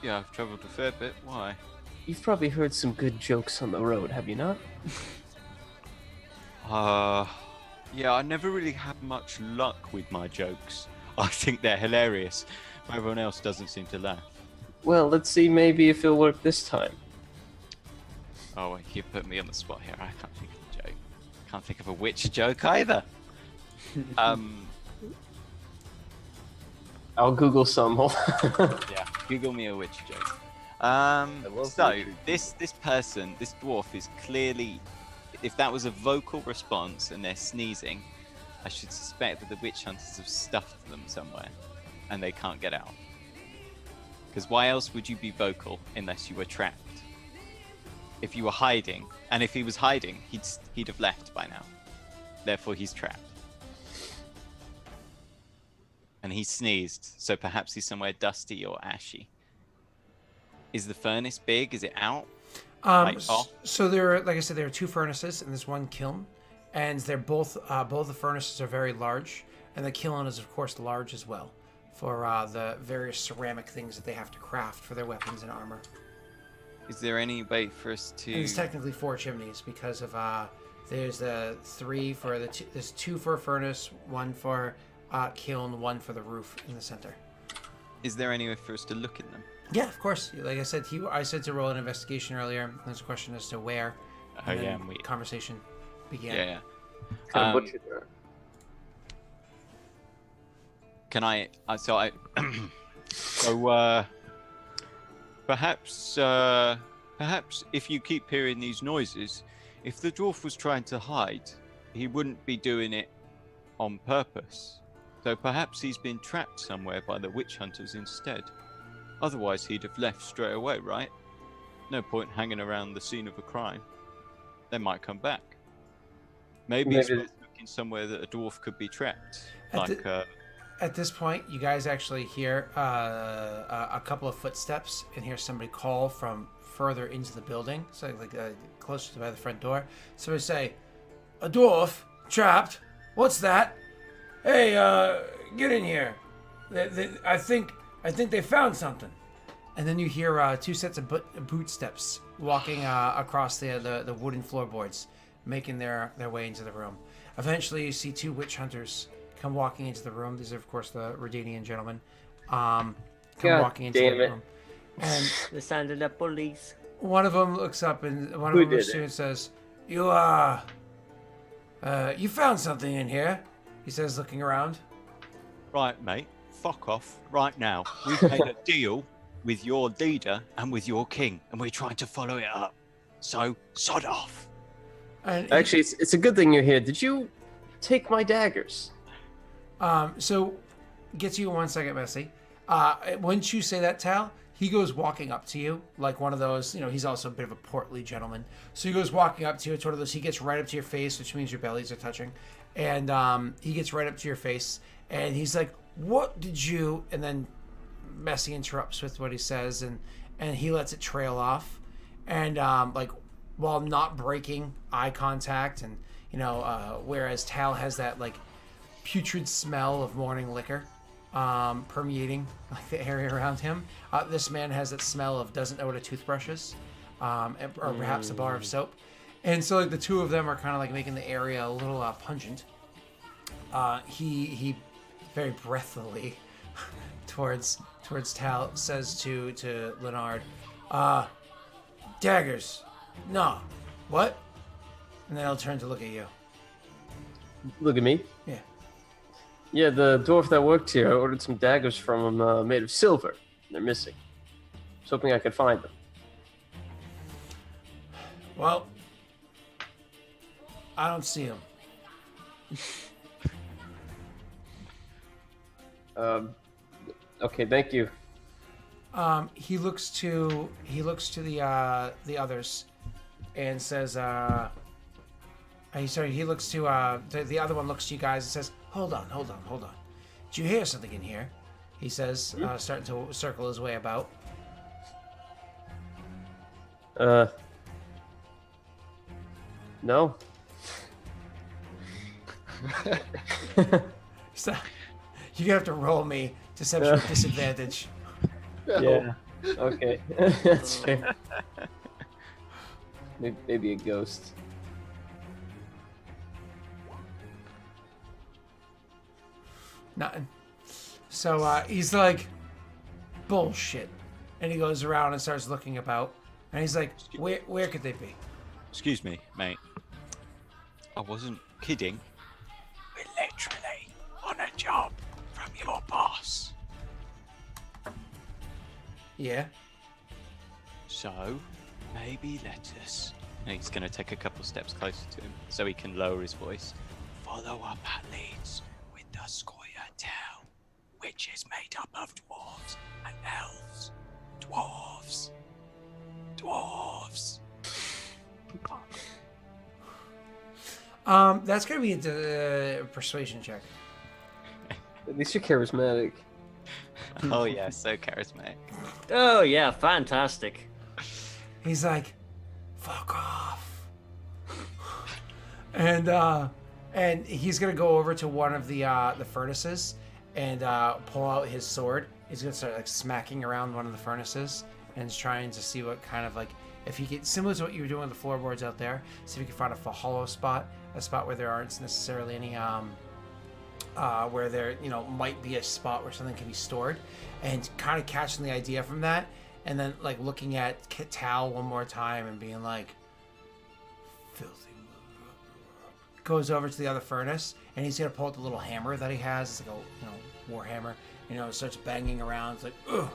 Speaker 1: Yeah, I've travelled a fair bit. Why?
Speaker 3: You've probably heard some good jokes on the road, have you not?
Speaker 1: Yeah, I never really had much luck with my jokes. I think they're hilarious. Everyone else doesn't seem to laugh.
Speaker 3: Well, let's see maybe if it'll work this time.
Speaker 1: Oh, you put me on the spot here. I can't think of a joke. Can't think of a witch joke either.
Speaker 3: I'll Google some.
Speaker 1: Yeah, Google me a witch joke.
Speaker 4: love
Speaker 1: So
Speaker 4: witches.
Speaker 1: this person, this dwarf is clearly, if that was a vocal response and they're sneezing, I should suspect that the witch hunters have stuffed them somewhere and they can't get out. Because why else would you be vocal unless you were trapped? If you were hiding, and if he was hiding, he'd have left by now. Therefore, he's trapped. And he sneezed, so perhaps he's somewhere dusty or ashy. Is the furnace big? Is it out? Off?
Speaker 2: So there, like I said, there are two furnaces and there's one kiln, and they're both the furnaces are very large, and the kiln is of course large as well for the various ceramic things that they have to craft for their weapons and armor.
Speaker 1: Is there any way for us to?
Speaker 2: And it's technically 4 chimneys because of there's the 3 for there's 2 for a furnace, 1 for kiln, 1 for the roof in the center.
Speaker 1: Is there any way for us to look in them?
Speaker 2: Yeah, of course. Like I said, I said to roll an investigation earlier. There's a question as to where.
Speaker 1: Oh
Speaker 2: and
Speaker 1: yeah,
Speaker 2: then
Speaker 1: and we.
Speaker 2: conversation began.
Speaker 1: Yeah.
Speaker 3: Kind of butchered her.
Speaker 1: Can I? So perhaps if you keep hearing these noises, if the dwarf was trying to hide, he wouldn't be doing it on purpose. So perhaps he's been trapped somewhere by the witch hunters instead. Otherwise, he'd have left straight away, right? No point hanging around the scene of a crime. They might come back. Maybe it's worth looking somewhere that a dwarf could be trapped.
Speaker 2: At this point, you guys actually hear a couple of footsteps and hear somebody call from further into the building, so closer to by the front door. Somebody say, "A dwarf trapped? What's that? Hey, get in here. I think they found something." And then you hear two sets of boot steps walking across the wooden floorboards, making their way into the room. Eventually, you see two witch hunters come walking into the room. These are, of course, the Redanian gentlemen. Walking into the room. And
Speaker 5: The sound of the police.
Speaker 2: one of them looks up and one of them looks to you and says, "You you found something in here," he says, looking around.
Speaker 1: Right, mate. Fuck off right now. We've made a deal with your leader and with your king, and we're trying to follow it up. So, sod off.
Speaker 2: And
Speaker 3: Actually, it's a good thing you're here. Did you take my daggers?
Speaker 2: So, get to you in 1 second, Messi. Once you say that, Tal, he goes walking up to you like one of those, he's also a bit of a portly gentleman. So he goes walking up to you. It's one of those, he gets right up to your face, which means your bellies are touching. And he gets right up to your face and he's like, "What did you," and then Messi interrupts with what he says and he lets it trail off. And while not breaking eye contact and, whereas Tal has that like putrid smell of morning liquor permeating like the area around him. This man has that smell of doesn't know what a toothbrush is, or perhaps a bar of soap. And so like the two of them are kind of like making the area a little pungent. He very breathily towards Tal says to Leonard, "Daggers? No. What?" And then he'll turn to look at you.
Speaker 3: Look at me.
Speaker 2: Yeah.
Speaker 3: Yeah, the dwarf that worked here, I ordered some daggers from him made of silver. They're missing. I was hoping I could find them.
Speaker 2: Well, I don't see them.
Speaker 3: Okay, thank you.
Speaker 2: He looks to the others and says, he looks to the other one looks to you guys and says, Hold on. Did you hear something in here?" He says, starting to circle his way about.
Speaker 3: No.
Speaker 2: So, you're gonna have to roll me deception with disadvantage.
Speaker 3: Yeah. Okay. That's fair. Maybe a ghost.
Speaker 2: Nothing. So he's like, "Bullshit," and he goes around and starts looking about, and he's like, "Where could they be?"
Speaker 1: Excuse me, mate. I wasn't kidding. We're literally on a job from your boss.
Speaker 2: Yeah.
Speaker 1: So, maybe let us... And he's going to take a couple steps closer to him so he can lower his voice. Follow up at leads with the Scoia'tael, which is made up of dwarves and elves. Dwarves.
Speaker 2: That's gonna be a persuasion check.
Speaker 3: At least you're charismatic.
Speaker 1: Oh yeah, so charismatic.
Speaker 5: Oh yeah, fantastic.
Speaker 2: He's like, "Fuck off," and he's gonna go over to one of the furnaces and pull out his sword. He's gonna start like smacking around one of the furnaces and trying to see what kind of like, if he could, similar to what you were doing with the floorboards out there, see if he can find a hollow spot, a spot where there aren't necessarily any where there might be a spot where something can be stored, and kind of catching the idea from that, and then like looking at Tal one more time and being like, "Filthy." Goes over to the other furnace and he's gonna pull out the little hammer that he has. It's like a war hammer. Starts banging around. It's like ugh.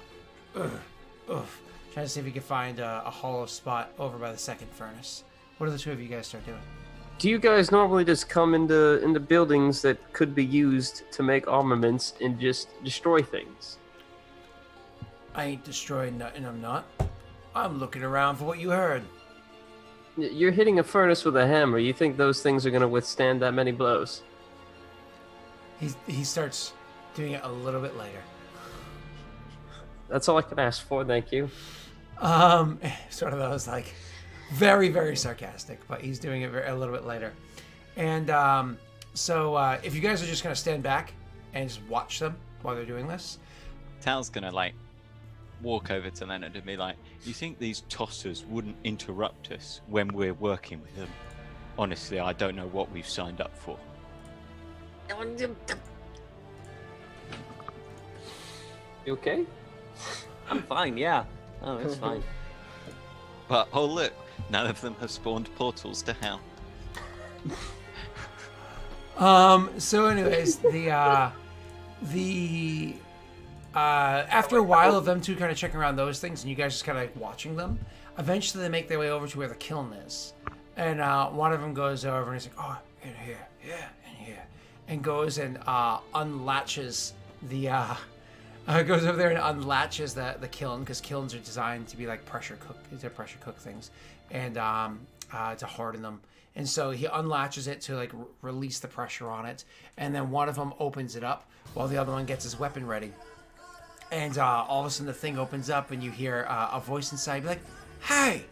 Speaker 2: Trying to see if he can find a hollow spot over by the second furnace. What do the two of you guys start doing?
Speaker 3: Do you guys normally just come into buildings that could be used to make armaments and just destroy things?
Speaker 2: I ain't destroying nothing, I'm not. I'm looking around for what you heard.
Speaker 3: You're hitting a furnace with a hammer. You think those things are going to withstand that many blows?
Speaker 2: He starts doing it a little bit later.
Speaker 3: That's all I can ask for, thank you.
Speaker 2: Sort of those like very, very sarcastic, but he's doing it a little bit later. And so if you guys are just going to stand back and just watch them while they're doing this.
Speaker 1: Tal's gonna like walk over to Leonard and be like, "You think these tossers wouldn't interrupt us when we're working with them? Honestly, I don't know what we've signed up for."
Speaker 3: You okay?
Speaker 5: I'm fine, yeah. Oh, it's fine.
Speaker 1: But oh look, none of them have spawned portals to hell.
Speaker 2: So anyways, after a while of them two kind of checking around those things and you guys just kind of like watching them, eventually they make their way over to where the kiln is. And one of them goes over and he's like, "Oh, in here, yeah, in here." And goes and unlatches the, goes over there and unlatches the kiln, because kilns are designed to be like pressure cook things, and to harden them. And so he unlatches it to like release the pressure on it. And then one of them opens it up while the other one gets his weapon ready. And all of a sudden the thing opens up and you hear a voice inside be like, "Hey!"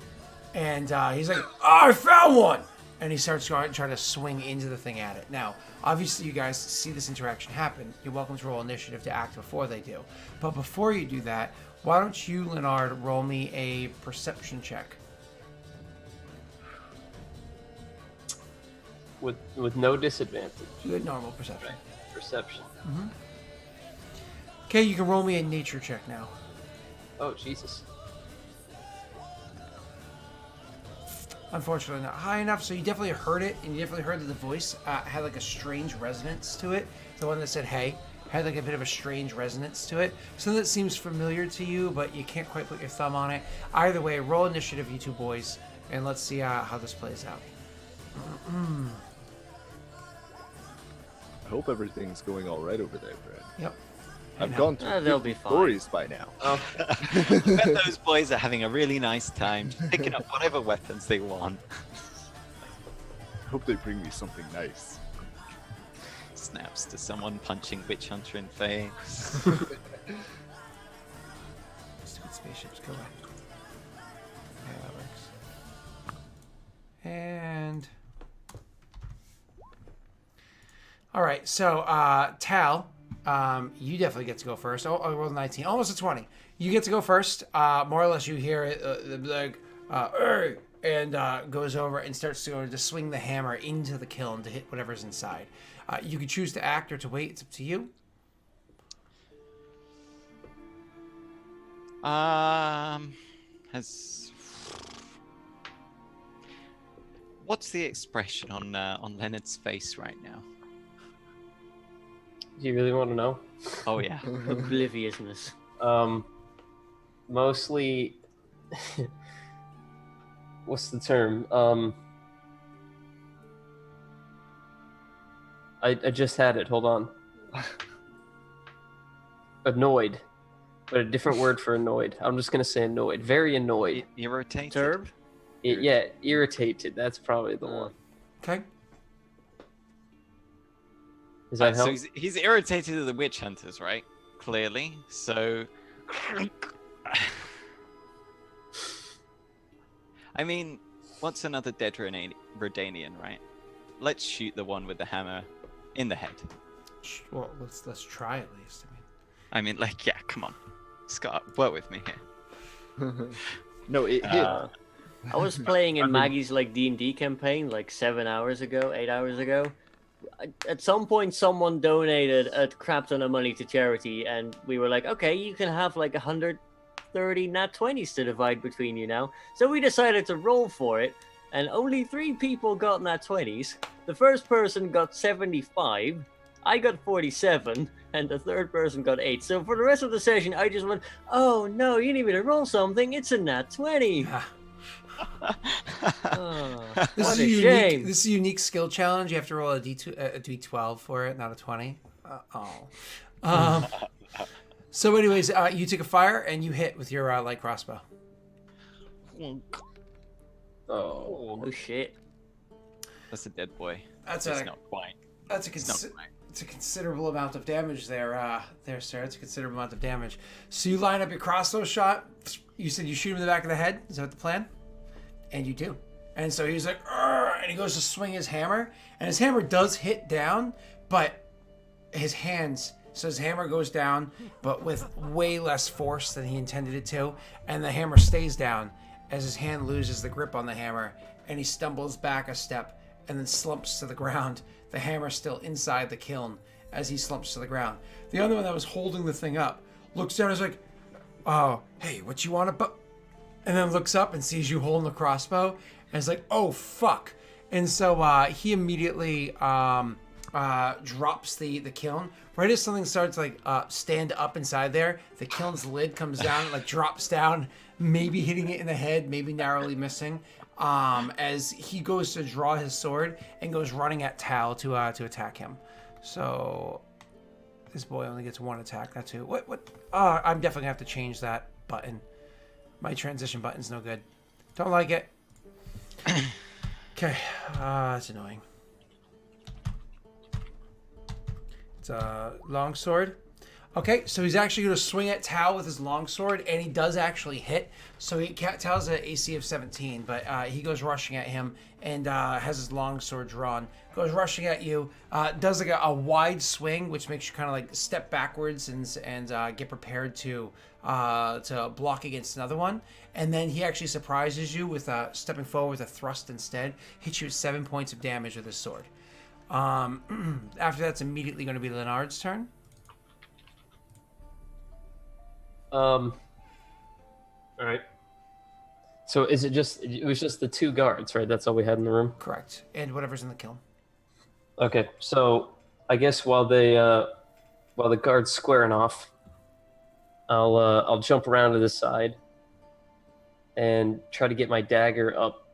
Speaker 2: And he's like, "Oh, I found one!" And he starts trying to swing into the thing at it. Now, obviously you guys see this interaction happen. You're welcome to roll initiative to act before they do. But before you do that, why don't you, Leonard, roll me a perception check?
Speaker 3: With no disadvantage.
Speaker 2: Good normal perception.
Speaker 3: Perception.
Speaker 2: Okay, you can roll me a nature check now.
Speaker 3: Oh, Jesus.
Speaker 2: Unfortunately not high enough, so you definitely heard it, and you definitely heard that the voice had like a strange resonance to it. The one that said "hey" had like a bit of a strange resonance to it. Something that seems familiar to you, but you can't quite put your thumb on it. Either way, roll initiative, you two boys, and let's see how this plays out.
Speaker 4: I hope everything's going all right over there, Fred.
Speaker 2: Yep.
Speaker 4: I've gone through
Speaker 5: They'll be fine.
Speaker 4: stories by now.
Speaker 1: I bet those boys are having a really nice time just picking up whatever weapons they want.
Speaker 4: I hope they bring me something nice.
Speaker 1: Snaps to someone punching Witch Hunter in the face.
Speaker 2: Stupid spaceships, go away. Yeah, that works. And all right, so Tal, you definitely get to go first. Oh, I rolled a 19, almost a 20. You get to go first. More or less, you hear it like, "Hey!" and goes over and starts to swing the hammer into the kiln to hit whatever's inside. You could choose to act or to wait. It's up to you.
Speaker 1: What's the expression on Leonard's face right now?
Speaker 3: Do you really want to know?
Speaker 1: Oh yeah.
Speaker 5: Obliviousness.
Speaker 3: Mostly. What's the term? I just had it. Hold on. Annoyed, but a different word for annoyed. I'm just gonna say annoyed. Very annoyed.
Speaker 1: Irritated.
Speaker 5: Turb?
Speaker 3: Yeah, irritated. That's probably the one.
Speaker 2: Okay.
Speaker 3: Does that help?
Speaker 1: So he's irritated at the witch hunters, right? Clearly. So I mean, what's another dead Redanian, right? Let's shoot the one with the hammer in the head.
Speaker 2: Well, let's try at least.
Speaker 1: I mean, like, yeah, come on, Scott, work with me here.
Speaker 4: No, it hit.
Speaker 5: I was playing in Maggie's like D&D campaign like 8 hours ago. At some point, someone donated a crap ton of money to charity, and we were like, okay, you can have like 130 nat 20s to divide between you now. So we decided to roll for it, and only 3 people got nat 20s. The first person got 75, I got 47, and the third person got 8. So for the rest of the session, I just went, oh no, you need me to roll something, it's a nat 20. Oh.
Speaker 2: This
Speaker 5: What
Speaker 2: is
Speaker 5: a
Speaker 2: unique.
Speaker 5: shame.
Speaker 2: This is a unique skill challenge. You have to roll a D12 for it, not a 20. So, anyways, you take a fire and you hit with your light crossbow.
Speaker 3: Oh.
Speaker 5: Oh shit.
Speaker 1: That's a dead boy.
Speaker 2: That's
Speaker 1: It's
Speaker 2: a
Speaker 1: not quite.
Speaker 2: that's a
Speaker 1: It's not quite.
Speaker 2: it's a considerable amount of damage there, sir. It's a considerable amount of damage. So you line up your crossbow shot. You said you shoot him in the back of the head. Is that the plan? And you do. And so he's like, "Arr!" And he goes to swing his hammer, and his hammer does hit down, but his hands. So his hammer goes down, but with way less force than he intended it to, and the hammer stays down as his hand loses the grip on the hammer, and he stumbles back a step and then slumps to the ground. The hammer still inside the kiln as he slumps to the ground. The other one that was holding the thing up looks down and is like, "Oh, hey, what you want to?" And then looks up and sees you holding the crossbow, and is like, "Oh fuck!" And so he immediately drops the kiln. Right as something starts to stand up inside there, the kiln's lid comes down, drops down, maybe hitting it in the head, maybe narrowly missing. As he goes to draw his sword and goes running at Tal to attack him. So this boy only gets one attack. That's who. What? I'm definitely gonna have to change that button. My transition button's no good. Don't like it. Okay. It's annoying. It's a longsword. Okay, so he's actually going to swing at Tal with his longsword, and he does actually hit. So Tal's an AC of 17, but he goes rushing at him and has his longsword drawn. Goes rushing at you, does like a wide swing, which makes you kind of like step backwards and get prepared to block against another one. And then he actually surprises you with stepping forward with a thrust instead. Hits you with 7 points of damage with his sword. After that's immediately going to be Leonard's turn.
Speaker 3: All right. So it was just the 2 guards, right? That's all we had in the room?
Speaker 2: Correct. And whatever's in the kiln.
Speaker 3: Okay. So I guess while the guard's squaring off, I'll jump around to the side and try to get my dagger up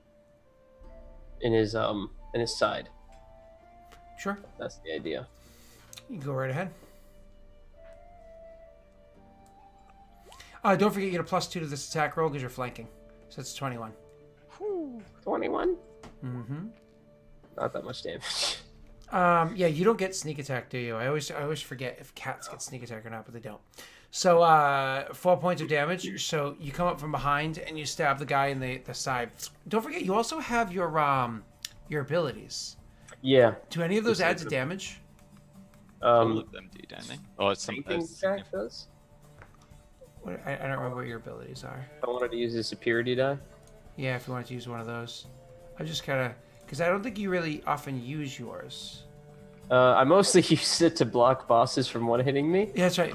Speaker 3: in his side.
Speaker 2: Sure.
Speaker 3: That's the idea.
Speaker 2: You can go right ahead. Don't forget you get a +2 to this attack roll because you're flanking. So it's 21.
Speaker 3: 21?
Speaker 2: Mm-hmm.
Speaker 3: Not that much damage.
Speaker 2: Yeah, you don't get sneak attack, do you? I always forget if cats get sneak attack or not, but they don't. So 4 points of damage. So you come up from behind and you stab the guy in the side. Don't forget you also have your abilities.
Speaker 3: Yeah.
Speaker 2: Do any of those add to damage?
Speaker 1: All of them do, don't they? Or some
Speaker 3: Fainting attack does?
Speaker 2: I don't remember what your abilities are.
Speaker 3: I wanted to use a superiority die.
Speaker 2: Yeah, if you wanted to use one of those. I just kind of... Because I don't think you really often use yours.
Speaker 3: I mostly use it to block bosses from one-hitting me.
Speaker 2: Yeah, that's right.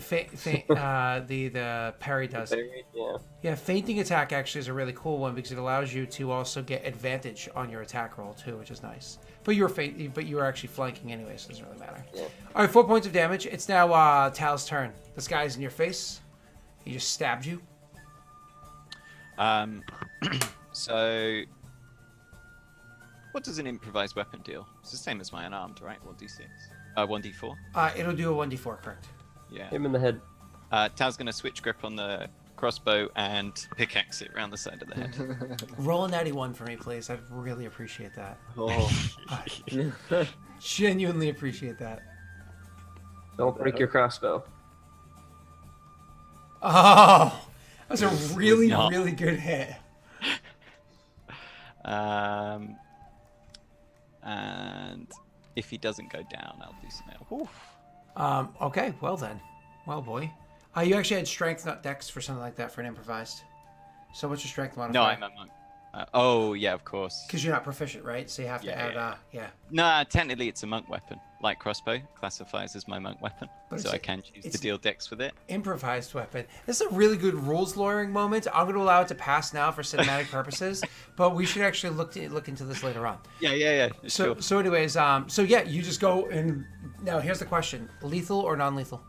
Speaker 2: The parry does.
Speaker 3: Yeah.
Speaker 2: Yeah, fainting attack actually is a really cool one because it allows you to also get advantage on your attack roll too, which is nice. But you were actually flanking anyway, so it doesn't really matter.
Speaker 3: Yeah.
Speaker 2: All right, 4 points of damage. It's now Tal's turn. This guy's in your face. He just stabbed you.
Speaker 1: So, what does an improvised weapon deal? It's the same as my unarmed, right? 1d6. 1d4.
Speaker 2: It'll do a 1d4, correct?
Speaker 1: Yeah.
Speaker 3: Him in the head.
Speaker 1: Tal's gonna switch grip on the crossbow and pickaxe it around the side of the head.
Speaker 2: Roll a natty 1 for me, please. I'd really appreciate that.
Speaker 4: Oh,
Speaker 2: Genuinely appreciate that.
Speaker 3: Don't break your crossbow.
Speaker 2: Oh, that was a really,
Speaker 1: not.
Speaker 2: really good hit.
Speaker 1: And if he doesn't go down, I'll do something else.
Speaker 2: Okay, well then. Well, boy. You actually had strength, not dex, for something like that for an improvised. So what's your strength modifier?
Speaker 1: No, I'm a monk. Oh, yeah, of course.
Speaker 2: Because you're not proficient, right? So you have to add, yeah.
Speaker 1: No, technically it's a monk weapon. Like crossbow classifies as my monk weapon.
Speaker 2: But
Speaker 1: So I can choose
Speaker 2: it's
Speaker 1: to deal dex with it.
Speaker 2: Improvised weapon. This is a really good rules lawyering moment. I'm going to allow it to pass now for cinematic purposes, but we should actually look into this later on.
Speaker 1: Yeah.
Speaker 2: So,
Speaker 1: Sure.
Speaker 2: so anyways, so yeah, you just go and now here's the question: lethal or non-lethal?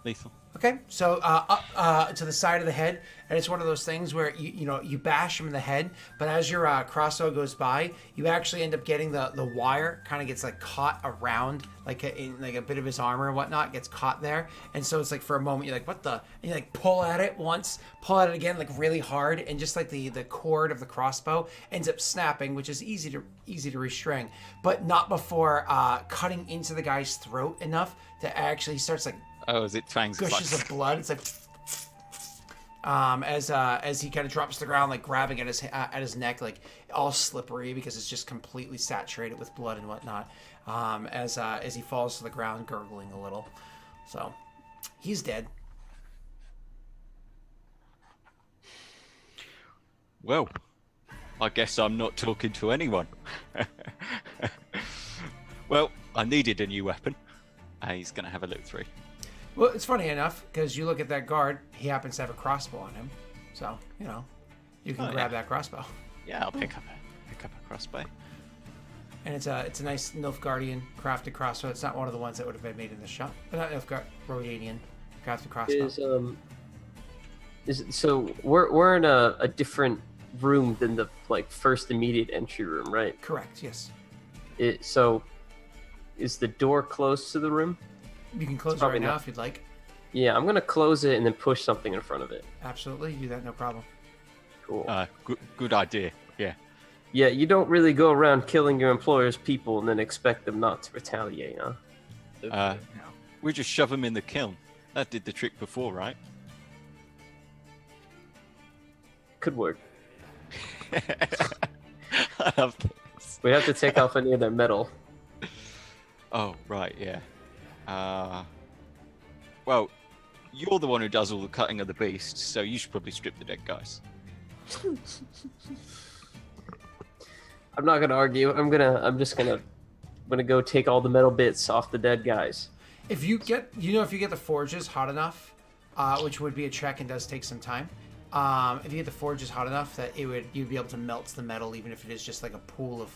Speaker 1: Lethal.
Speaker 2: Okay, so up to the side of the head, and it's one of those things where you bash him in the head, but as your crossbow goes by, you actually end up getting the wire kind of gets like caught around like in like a bit of his armor and whatnot gets caught there, and so it's like for a moment you're like what the, and you like pull at it once, pull at it again like really hard, and just like the cord of the crossbow ends up snapping, which is easy to restring, but not before cutting into the guy's throat enough that actually starts like.
Speaker 1: Oh, is it fangs?
Speaker 2: Gushes of blood. It's like as he kind of drops to the ground, like grabbing at his neck, like all slippery because it's just completely saturated with blood and whatnot. As he falls to the ground, gurgling a little. So he's dead.
Speaker 1: Well, I guess I'm not talking to anyone. Well, I needed a new weapon. He's gonna have a look through.
Speaker 2: Well, it's funny enough because you look at that guard. He happens to have a crossbow on him, so you can grab that crossbow.
Speaker 1: Yeah, I'll pick up a crossbow.
Speaker 2: And it's a nice Nilfgaardian crafted crossbow. It's not one of the ones that would have been made in the shop, but not Rhodanian crafted crossbow.
Speaker 3: So we're in a different room than the first immediate entry room, right?
Speaker 2: Correct. Yes.
Speaker 3: So is the door close to the room?
Speaker 2: You can close it right now if you'd like.
Speaker 3: Yeah, I'm gonna close it and then push something in front of it.
Speaker 2: Absolutely, do that, no problem.
Speaker 3: Cool.
Speaker 1: Good idea. Yeah.
Speaker 3: Yeah, you don't really go around killing your employer's people and then expect them not to retaliate, huh?
Speaker 1: We just shove them in the kiln. That did the trick before, right?
Speaker 3: Could work.
Speaker 1: I love this.
Speaker 3: We have to take off any of their metal.
Speaker 1: Oh, right, yeah. Well, you're the one who does all the cutting of the beasts, so you should probably strip the dead guys.
Speaker 3: I'm not gonna argue. I'm just gonna go take all the metal bits off the dead guys.
Speaker 2: If you get the forges hot enough, which would be a check and does take some time. If you get the forges hot enough that you'd be able to melt the metal, even if it is just like a pool of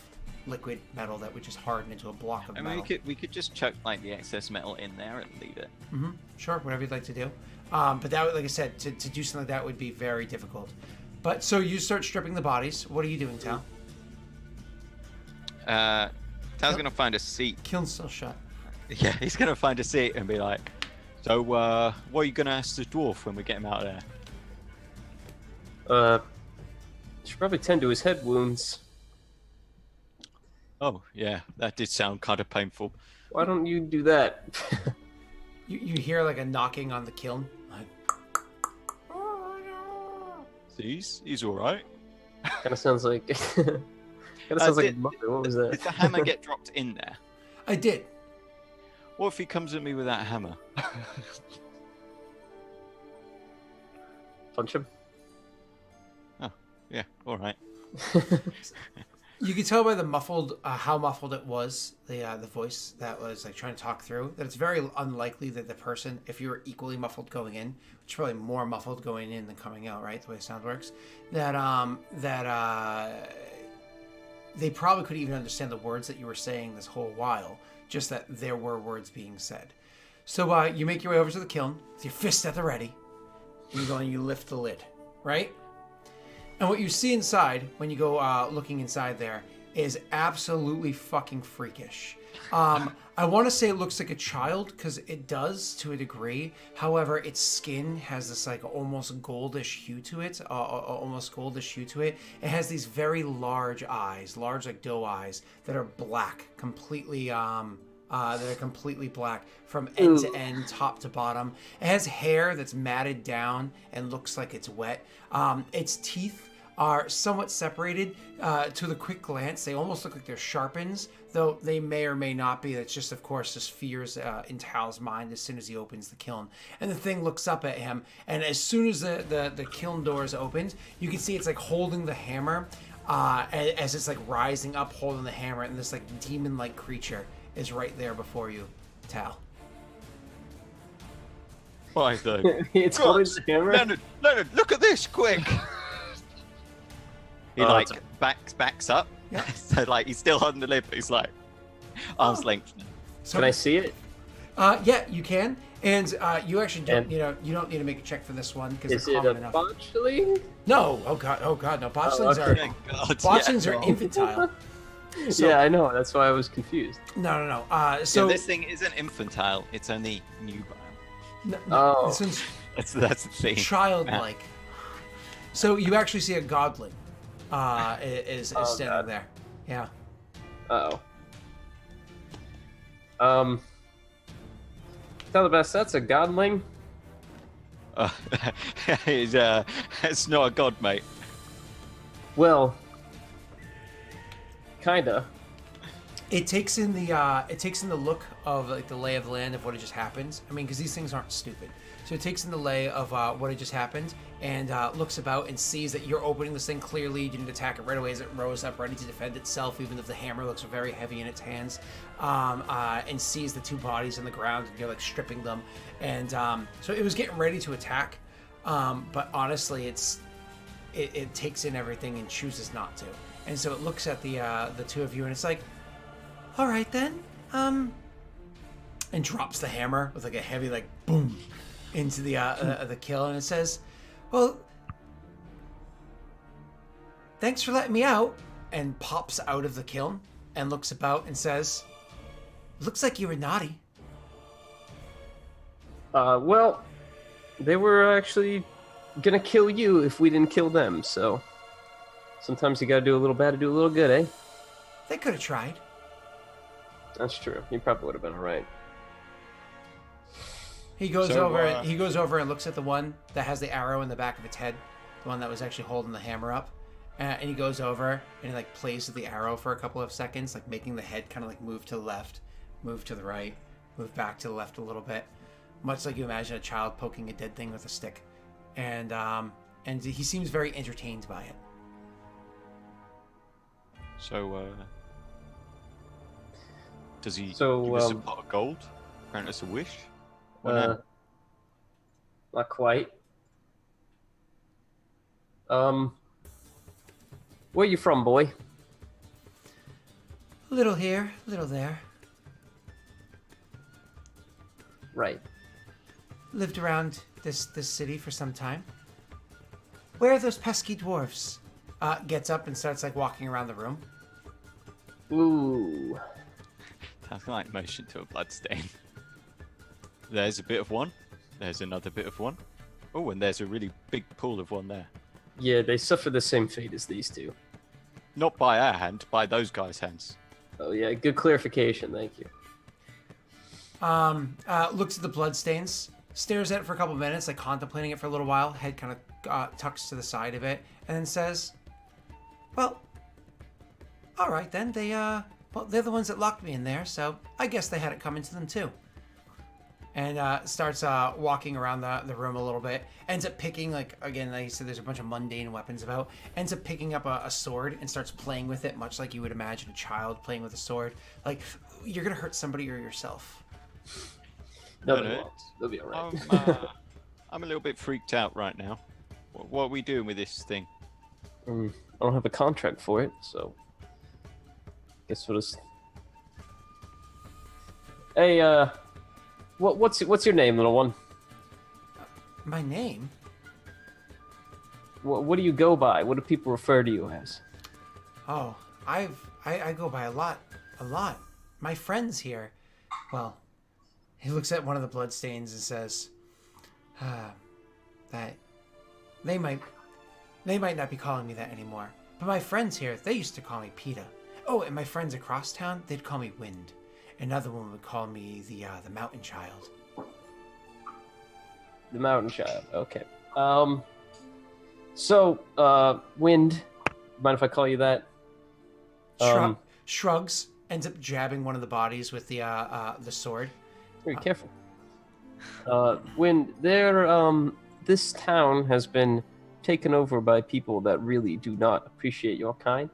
Speaker 2: liquid metal that would just harden into a block of metal.
Speaker 1: I mean, we could just chuck the excess metal in there and leave it.
Speaker 2: Mm-hmm. Sure, whatever you'd like to do. But that, like I said, to do something like that would be very difficult. But so you start stripping the bodies. What are you doing, Tal?
Speaker 1: Tal's gonna find a seat.
Speaker 2: Kiln's still shut.
Speaker 1: Yeah, he's gonna find a seat and be like, "So, what are you gonna ask the dwarf when we get him out of there?"
Speaker 3: Should probably tend to his head wounds.
Speaker 1: Oh, yeah, that did sound kind of painful.
Speaker 3: Why don't you do that?
Speaker 2: You hear like a knocking on the kiln.
Speaker 1: See, he's all right.
Speaker 3: Kind of sounds like. Kind of sounds like a mother. What was that?
Speaker 1: Did the hammer get dropped in there?
Speaker 2: I did.
Speaker 1: What if he comes at me with that hammer?
Speaker 3: Punch him.
Speaker 1: Oh, yeah, all right.
Speaker 2: You could tell by the muffled, how muffled it was, the voice that was like trying to talk through, that it's very unlikely that the person, if you were equally muffled going in, which is probably more muffled going in than coming out, right? The way sound works, that they probably couldn't even understand the words that you were saying this whole while, just that there were words being said. So you make your way over to the kiln with your fist at the ready, and you go and you lift the lid, right? And what you see inside, when you go looking inside there, is absolutely fucking freakish. I want to say it looks like a child, because it does to a degree. However, its skin has this like almost goldish hue to it. It has these very large eyes, large like doe eyes, that are black, completely black from end to end, top to bottom. It has hair that's matted down and looks like it's wet. Its teeth are somewhat separated. To the quick glance, they almost look like they're sharpens, though they may or may not be. That's just, of course, just fears in Tal's mind as soon as he opens the kiln. And the thing looks up at him, and as soon as the kiln door is opened, you can see it's like holding the hammer, as it's like rising up, holding the hammer, and this like demon-like creature is right there before you, Tal.
Speaker 1: Why though?
Speaker 3: It's holding the hammer.
Speaker 1: Leonard, look at this, quick! He backs up.
Speaker 2: Yeah.
Speaker 1: So like he's still holding the lid, but he's like arm's length.
Speaker 2: So,
Speaker 3: Can I see it?
Speaker 2: Yeah, you can. And you actually don't,
Speaker 3: And-
Speaker 2: you don't need to make a check for this one because
Speaker 3: Is
Speaker 2: they're
Speaker 3: it
Speaker 2: common
Speaker 3: a
Speaker 2: enough.
Speaker 3: botchling?
Speaker 2: No, oh god, no. Botchlings
Speaker 3: okay.
Speaker 1: Thank God.
Speaker 2: botchlings
Speaker 1: Yeah.
Speaker 2: are infantile. So,
Speaker 3: Yeah, I know. That's why I was confused.
Speaker 2: No.
Speaker 1: So
Speaker 2: So
Speaker 1: this thing isn't infantile; it's only nubile.
Speaker 3: Oh.
Speaker 2: this one's
Speaker 1: That's the thing.
Speaker 2: childlike. So you actually see a godling is
Speaker 3: Oh,
Speaker 2: standing
Speaker 3: God.
Speaker 2: there. Yeah.
Speaker 3: Uh-oh. Tell the best, that's a godling?
Speaker 1: It's not a god, mate.
Speaker 3: Well, kinda.
Speaker 2: It takes in the look of like the lay of the land of what had just happened. I mean, because these things aren't stupid. So it takes in the lay of what had just happened and looks about and sees that you're opening this thing clearly. You didn't attack it right away as it rose up, ready to defend itself, even if the hammer looks very heavy in its hands. And sees the two bodies on the ground and you're like stripping them. And so it was getting ready to attack, but honestly, it takes in everything and chooses not to. And so it looks at the two of you and it's like, all right then, and drops the hammer with like a heavy like boom into the kill, and it says, well, thanks for letting me out, and pops out of the kiln and looks about and says, looks like you were naughty.
Speaker 3: Well, they were actually gonna kill you if we didn't kill them, so sometimes you gotta do a little bad to do a little good, eh?
Speaker 2: They could have tried.
Speaker 3: That's true. You probably would have been alright.
Speaker 2: He goes
Speaker 1: So,
Speaker 2: over. He goes over and looks at the one that has the arrow in the back of its head, the one that was actually holding the hammer up. And he goes over and he like plays with the arrow for a couple of seconds, like making the head kind of like move to the left, move to the right, move back to the left a little bit, much like you imagine a child poking a dead thing with a stick. And he seems very entertained by it.
Speaker 1: So, does he
Speaker 3: So,
Speaker 1: give us a pot of gold? Grant us a wish? Or no?
Speaker 3: Not quite. Where you from, boy?
Speaker 2: A little here, a little there.
Speaker 3: Right.
Speaker 2: Lived around this city for some time. Where are those pesky dwarves? Gets up and starts like walking around the room.
Speaker 3: Ooh.
Speaker 1: That's like motion to a bloodstain. There's a bit of one. There's another bit of one. Oh, and there's a really big pool of one there.
Speaker 3: Yeah, they suffer the same fate as these two.
Speaker 1: Not by our hand, by those guys' hands.
Speaker 3: Oh yeah, good clarification, thank you.
Speaker 2: Looks at the bloodstains, stares at it for a couple of minutes, like contemplating it for a little while, head kind of tucks to the side of it, and then says, well, all right then, they're the ones that locked me in there, so I guess they had it coming to them too. And starts walking around the room a little bit. Ends up picking, like you said, there's a bunch of mundane weapons about. Ends up picking up a sword and starts playing with it, much like you would imagine a child playing with a sword. Like, you're going to hurt somebody or yourself.
Speaker 3: No,
Speaker 1: No,
Speaker 3: they
Speaker 1: no.
Speaker 3: won't. They'll be alright.
Speaker 1: I'm a little bit freaked out right now. What are we doing with this thing?
Speaker 3: I don't have a contract for it, so guess we'll just. Hey, what's your name, little one?
Speaker 2: My name?
Speaker 3: What do you go by? What do people refer to you as?
Speaker 2: Oh, I go by a lot. My friends here, well, he looks at one of the bloodstains and says, that they might not be calling me that anymore. But my friends here, they used to call me Peta. Oh, and my friends across town, they'd call me Wind. Another one would call me the Mountain Child.
Speaker 3: The Mountain Child. Okay. So, Wind. Mind if I call you that?
Speaker 2: Shrugs, ends up jabbing one of the bodies with the sword.
Speaker 3: Very careful. Wind. This town has been taken over by people that really do not appreciate your kind.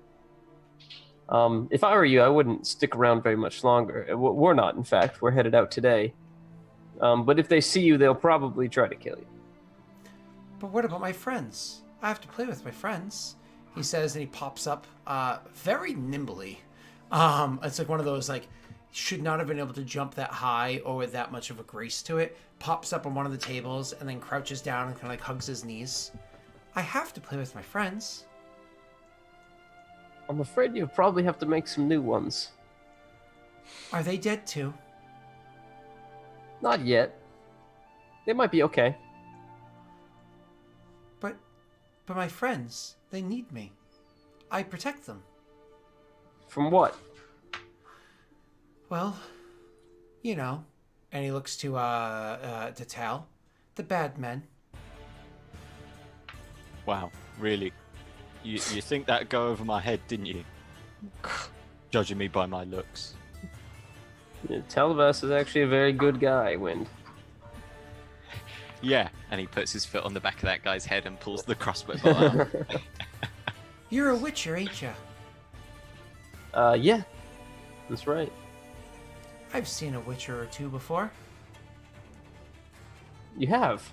Speaker 3: If I were you, I wouldn't stick around very much longer. We're not, in fact. We're headed out today. But if they see you, they'll probably try to kill you.
Speaker 2: But what about my friends? I have to play with my friends, he says, and he pops up very nimbly. It's like one of those, like, should not have been able to jump that high or with that much of a grace to it, pops up on one of the tables and then crouches down and kind of like hugs his knees. I have to play with my friends.
Speaker 3: I'm afraid you'll probably have to make some new ones.
Speaker 2: Are they dead too?
Speaker 3: Not yet. They might be okay.
Speaker 2: But my friends, they need me. I protect them.
Speaker 3: From what?
Speaker 2: Well, you know. And he looks to Tal. The bad men.
Speaker 1: Wow, really? You think that'd go over my head, didn't you? Judging me by my looks.
Speaker 3: Yeah, Telvas is actually a very good guy, Wind.
Speaker 1: Yeah, and he puts his foot on the back of that guy's head and pulls the crossbow bolt out.
Speaker 2: You're a witcher, ain't ya?
Speaker 3: Yeah. That's right.
Speaker 2: I've seen a witcher or two before.
Speaker 3: You have.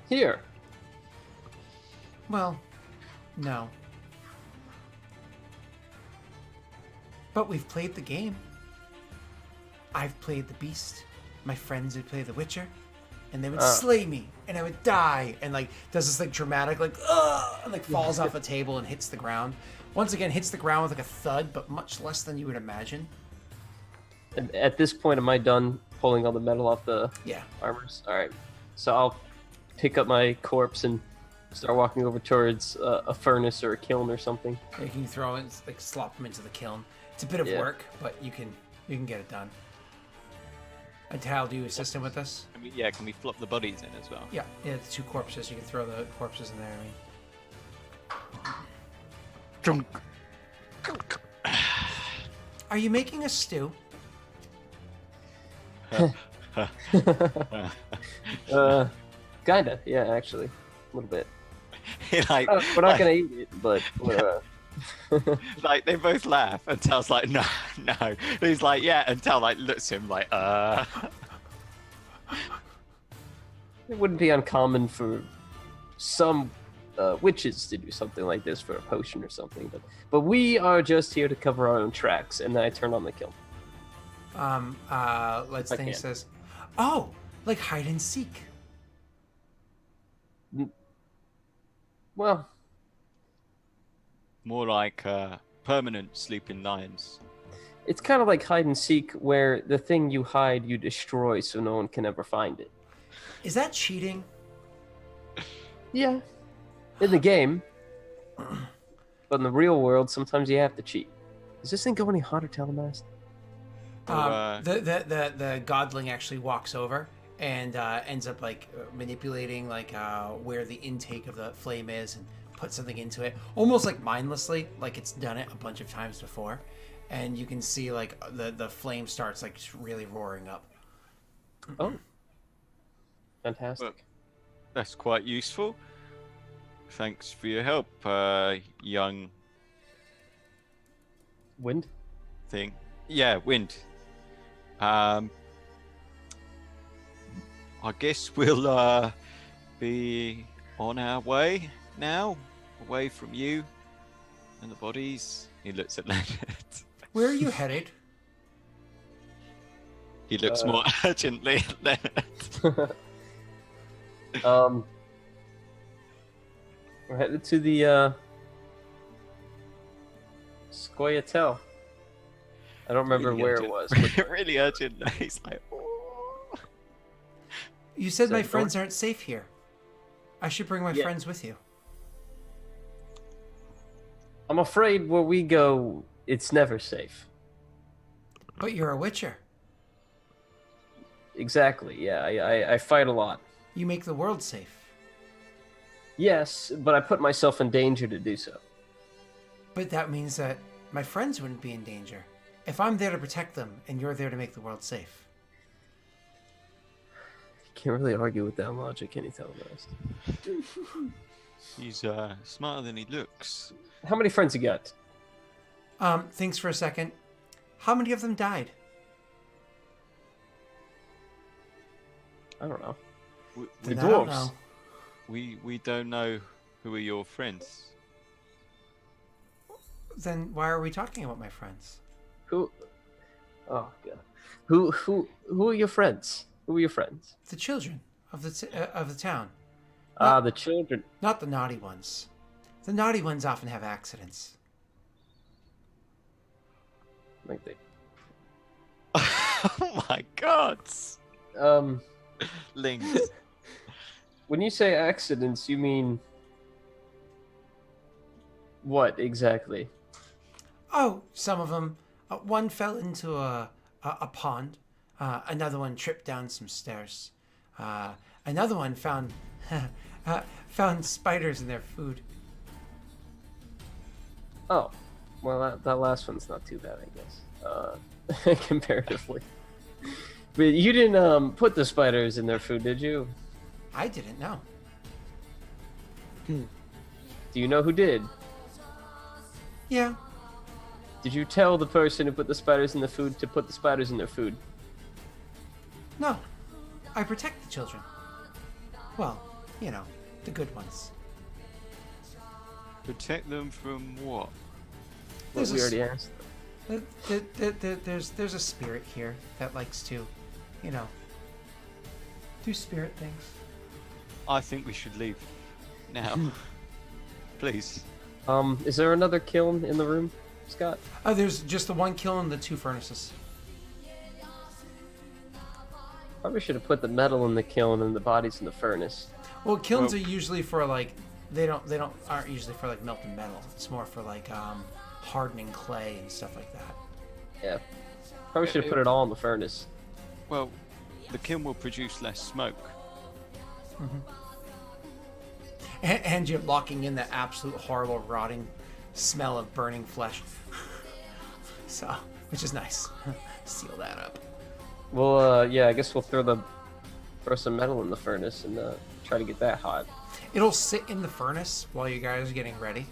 Speaker 3: Here.
Speaker 2: Well, no. But we've played the game. I've played the beast. My friends would play the witcher. And they would slay me, and I would die, and like does this like dramatic like and like falls off a table and hits the ground. Once again, hits the ground with like a thud, but much less than you would imagine.
Speaker 3: At this point, am I done pulling all the metal off the armors? All right. So I'll pick up my corpse and start walking over towards a furnace or a kiln or something.
Speaker 2: You can throw it, like slop them into the kiln. It's a bit of work, but you can get it done. And Tal, do you assist him with this?
Speaker 1: Can we flop the bodies in as well?
Speaker 2: Yeah, the two corpses. You can throw the corpses in there.
Speaker 1: Drunk.
Speaker 2: Are you making a stew?
Speaker 3: Kinda, yeah, actually. A little bit.
Speaker 1: Like,
Speaker 3: we're not gonna eat it, but
Speaker 1: like they both laugh and Tal's like, no. And he's like, yeah, and Tal like looks at him like,
Speaker 3: It wouldn't be uncommon for some witches to do something like this for a potion or something, but we are just here to cover our own tracks, and then I turn on the kiln.
Speaker 2: Let's think. Says, oh, like hide and seek.
Speaker 3: Well,
Speaker 1: more like permanent sleeping lions.
Speaker 3: It's kind of like hide and seek, where the thing you hide, you destroy, so no one can ever find it.
Speaker 2: Is that cheating?
Speaker 3: Yeah, in the game, but in the real world, sometimes you have to cheat. Does this thing go any hotter, Telemast?
Speaker 2: The godling actually walks over and ends up like manipulating like where the intake of the flame is and puts something into it, almost like mindlessly, like it's done it a bunch of times before, and you can see like the flame starts like just really roaring up.
Speaker 3: Oh, fantastic!
Speaker 1: Well, that's quite useful. Thanks for your help, young
Speaker 3: Wind
Speaker 1: thing. Yeah, Wind. I guess we'll be on our way now, away from you and the bodies. He looks at Leonard.
Speaker 2: Where are you headed?
Speaker 1: He looks more urgently at Leonard.
Speaker 3: We're headed to the Scoia'tael. I don't remember
Speaker 1: Really
Speaker 3: where
Speaker 1: urgent.
Speaker 3: it was. But
Speaker 1: Really urgent. He's like, oh.
Speaker 2: You said
Speaker 3: So
Speaker 2: my
Speaker 3: don't-
Speaker 2: friends aren't safe here. I should bring my
Speaker 3: Yeah.
Speaker 2: friends with you.
Speaker 3: I'm afraid where we go, it's never safe.
Speaker 2: But you're a witcher.
Speaker 3: Exactly, yeah. I fight a lot.
Speaker 2: You make the world safe.
Speaker 3: Yes, but I put myself in danger to do so.
Speaker 2: But that means that my friends wouldn't be in danger. If I'm there to protect them and you're there to make the world safe.
Speaker 3: Can't really argue with that logic, can you tell us?
Speaker 1: He's smarter than he looks.
Speaker 3: How many friends you got?
Speaker 2: Thanks for a second. How many of them died?
Speaker 3: I don't know.
Speaker 1: We,
Speaker 2: Then I don't know.
Speaker 1: we don't know who are your friends.
Speaker 2: Then why are we talking about my friends?
Speaker 3: Who? Oh god. Who are your friends? Who are your friends?
Speaker 2: The children of the town.
Speaker 3: The children.
Speaker 2: Not the naughty ones. The naughty ones often have accidents.
Speaker 3: Like they.
Speaker 1: Oh my god. Links.
Speaker 3: When you say accidents, you mean what exactly?
Speaker 2: Oh, some of them. One fell into a pond. Another one tripped down some stairs. Another one found found spiders in their food.
Speaker 3: Oh, well, that last one's not too bad, I guess, comparatively. But you didn't put the spiders in their food, did you?
Speaker 2: I didn't know.
Speaker 3: Do you know who did?
Speaker 2: Yeah.
Speaker 3: Did you tell the person who put the spiders in the food to put the spiders in their food?
Speaker 2: No. I protect the children. Well, you know, the good ones.
Speaker 1: Protect them from what?
Speaker 3: Well,
Speaker 2: There's
Speaker 3: we
Speaker 2: a
Speaker 3: already asked.
Speaker 2: There's a spirit here that likes to, you know, do spirit things.
Speaker 1: I think we should leave now. Please.
Speaker 3: Is there another kiln in the room, Scott?
Speaker 2: Oh, there's just the one kiln and the two furnaces.
Speaker 3: Probably should have put the metal in the kiln and the bodies in the furnace.
Speaker 2: Well, kilns are usually for like aren't usually for like melting metal. It's more for like hardening clay and stuff like that.
Speaker 3: Yeah. Probably should have put it all in the furnace.
Speaker 1: Well, the kiln will produce less smoke.
Speaker 2: And you're locking in the absolute horrible rotting smell of burning flesh. So, which is nice. Seal that up.
Speaker 3: Well, yeah, I guess we'll throw some metal in the furnace and try to get that hot.
Speaker 2: It'll sit in the furnace while you guys are getting ready.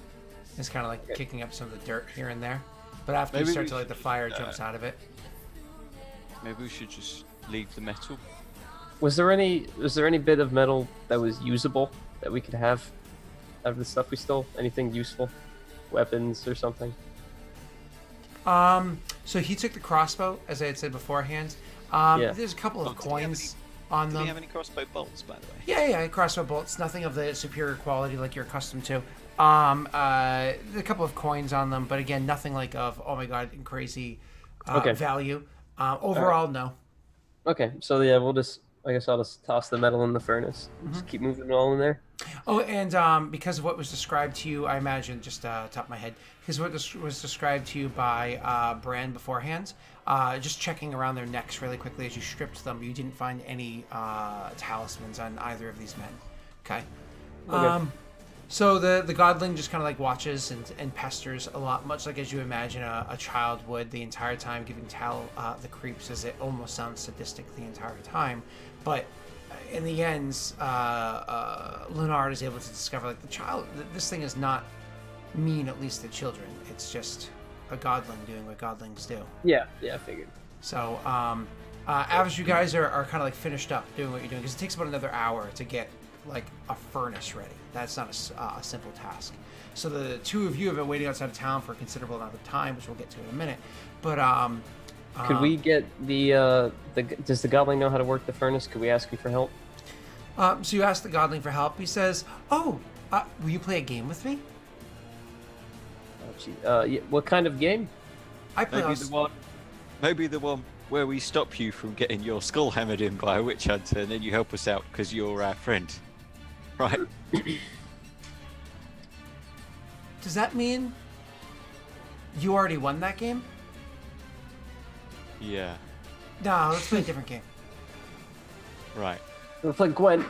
Speaker 2: It's kind of like kicking up some of the dirt here and there. But after
Speaker 1: Maybe
Speaker 2: you start
Speaker 1: we
Speaker 2: to light the fire, it jumps out of it.
Speaker 1: Maybe we should just leave the metal.
Speaker 3: Was there any bit of metal that was usable that we could have out of the stuff we stole? Anything useful? Weapons or something?
Speaker 2: So he took the crossbow, as I had said beforehand.
Speaker 3: Yeah.
Speaker 2: There's a couple of
Speaker 1: Oh, do we have
Speaker 2: coins on
Speaker 1: Do
Speaker 2: them.
Speaker 1: we have any crossbow bolts, by the way?
Speaker 2: Yeah, crossbow bolts. Nothing of the superior quality like you're accustomed to. A couple of coins on them, but again, nothing like of oh my god, crazy value. Overall, no.
Speaker 3: Okay, so yeah, I guess I'll just toss the metal in the furnace. Just keep moving it all in there.
Speaker 2: Oh, and because of what was described to you, I imagine, just top of my head, because what was described to you by Bran beforehand, just checking around their necks really quickly as you stripped them, you didn't find any talismans on either of these men. Okay. So the godling just kind of like watches and pesters a lot, much like as you imagine a child would the entire time, giving Tal the creeps, as it almost sounds sadistic the entire time. But in the end, Leonard is able to discover like the child. This thing is not mean, at least to children. It's just a godling doing what godlings do.
Speaker 3: Yeah, I figured.
Speaker 2: So as you guys are kind of like finished up doing what you're doing, because it takes about another hour to get like a furnace ready. That's not a simple task. So the two of you have been waiting outside of town for a considerable amount of time, which we'll get to in a minute. But
Speaker 3: could we get does the godling know how to work the furnace? Could we ask him for help?
Speaker 2: So you ask the godling for help. He says, "Oh, will you play a game with me?"
Speaker 3: Yeah, what kind of game?
Speaker 2: I play.
Speaker 1: Maybe the one where we stop you from getting your skull hammered in by a witch hunter, and then you help us out because you're our friend, right?
Speaker 2: Does that mean you already won that game?
Speaker 1: Yeah.
Speaker 2: No, let's play a different game.
Speaker 1: Right.
Speaker 3: We'll play Gwen.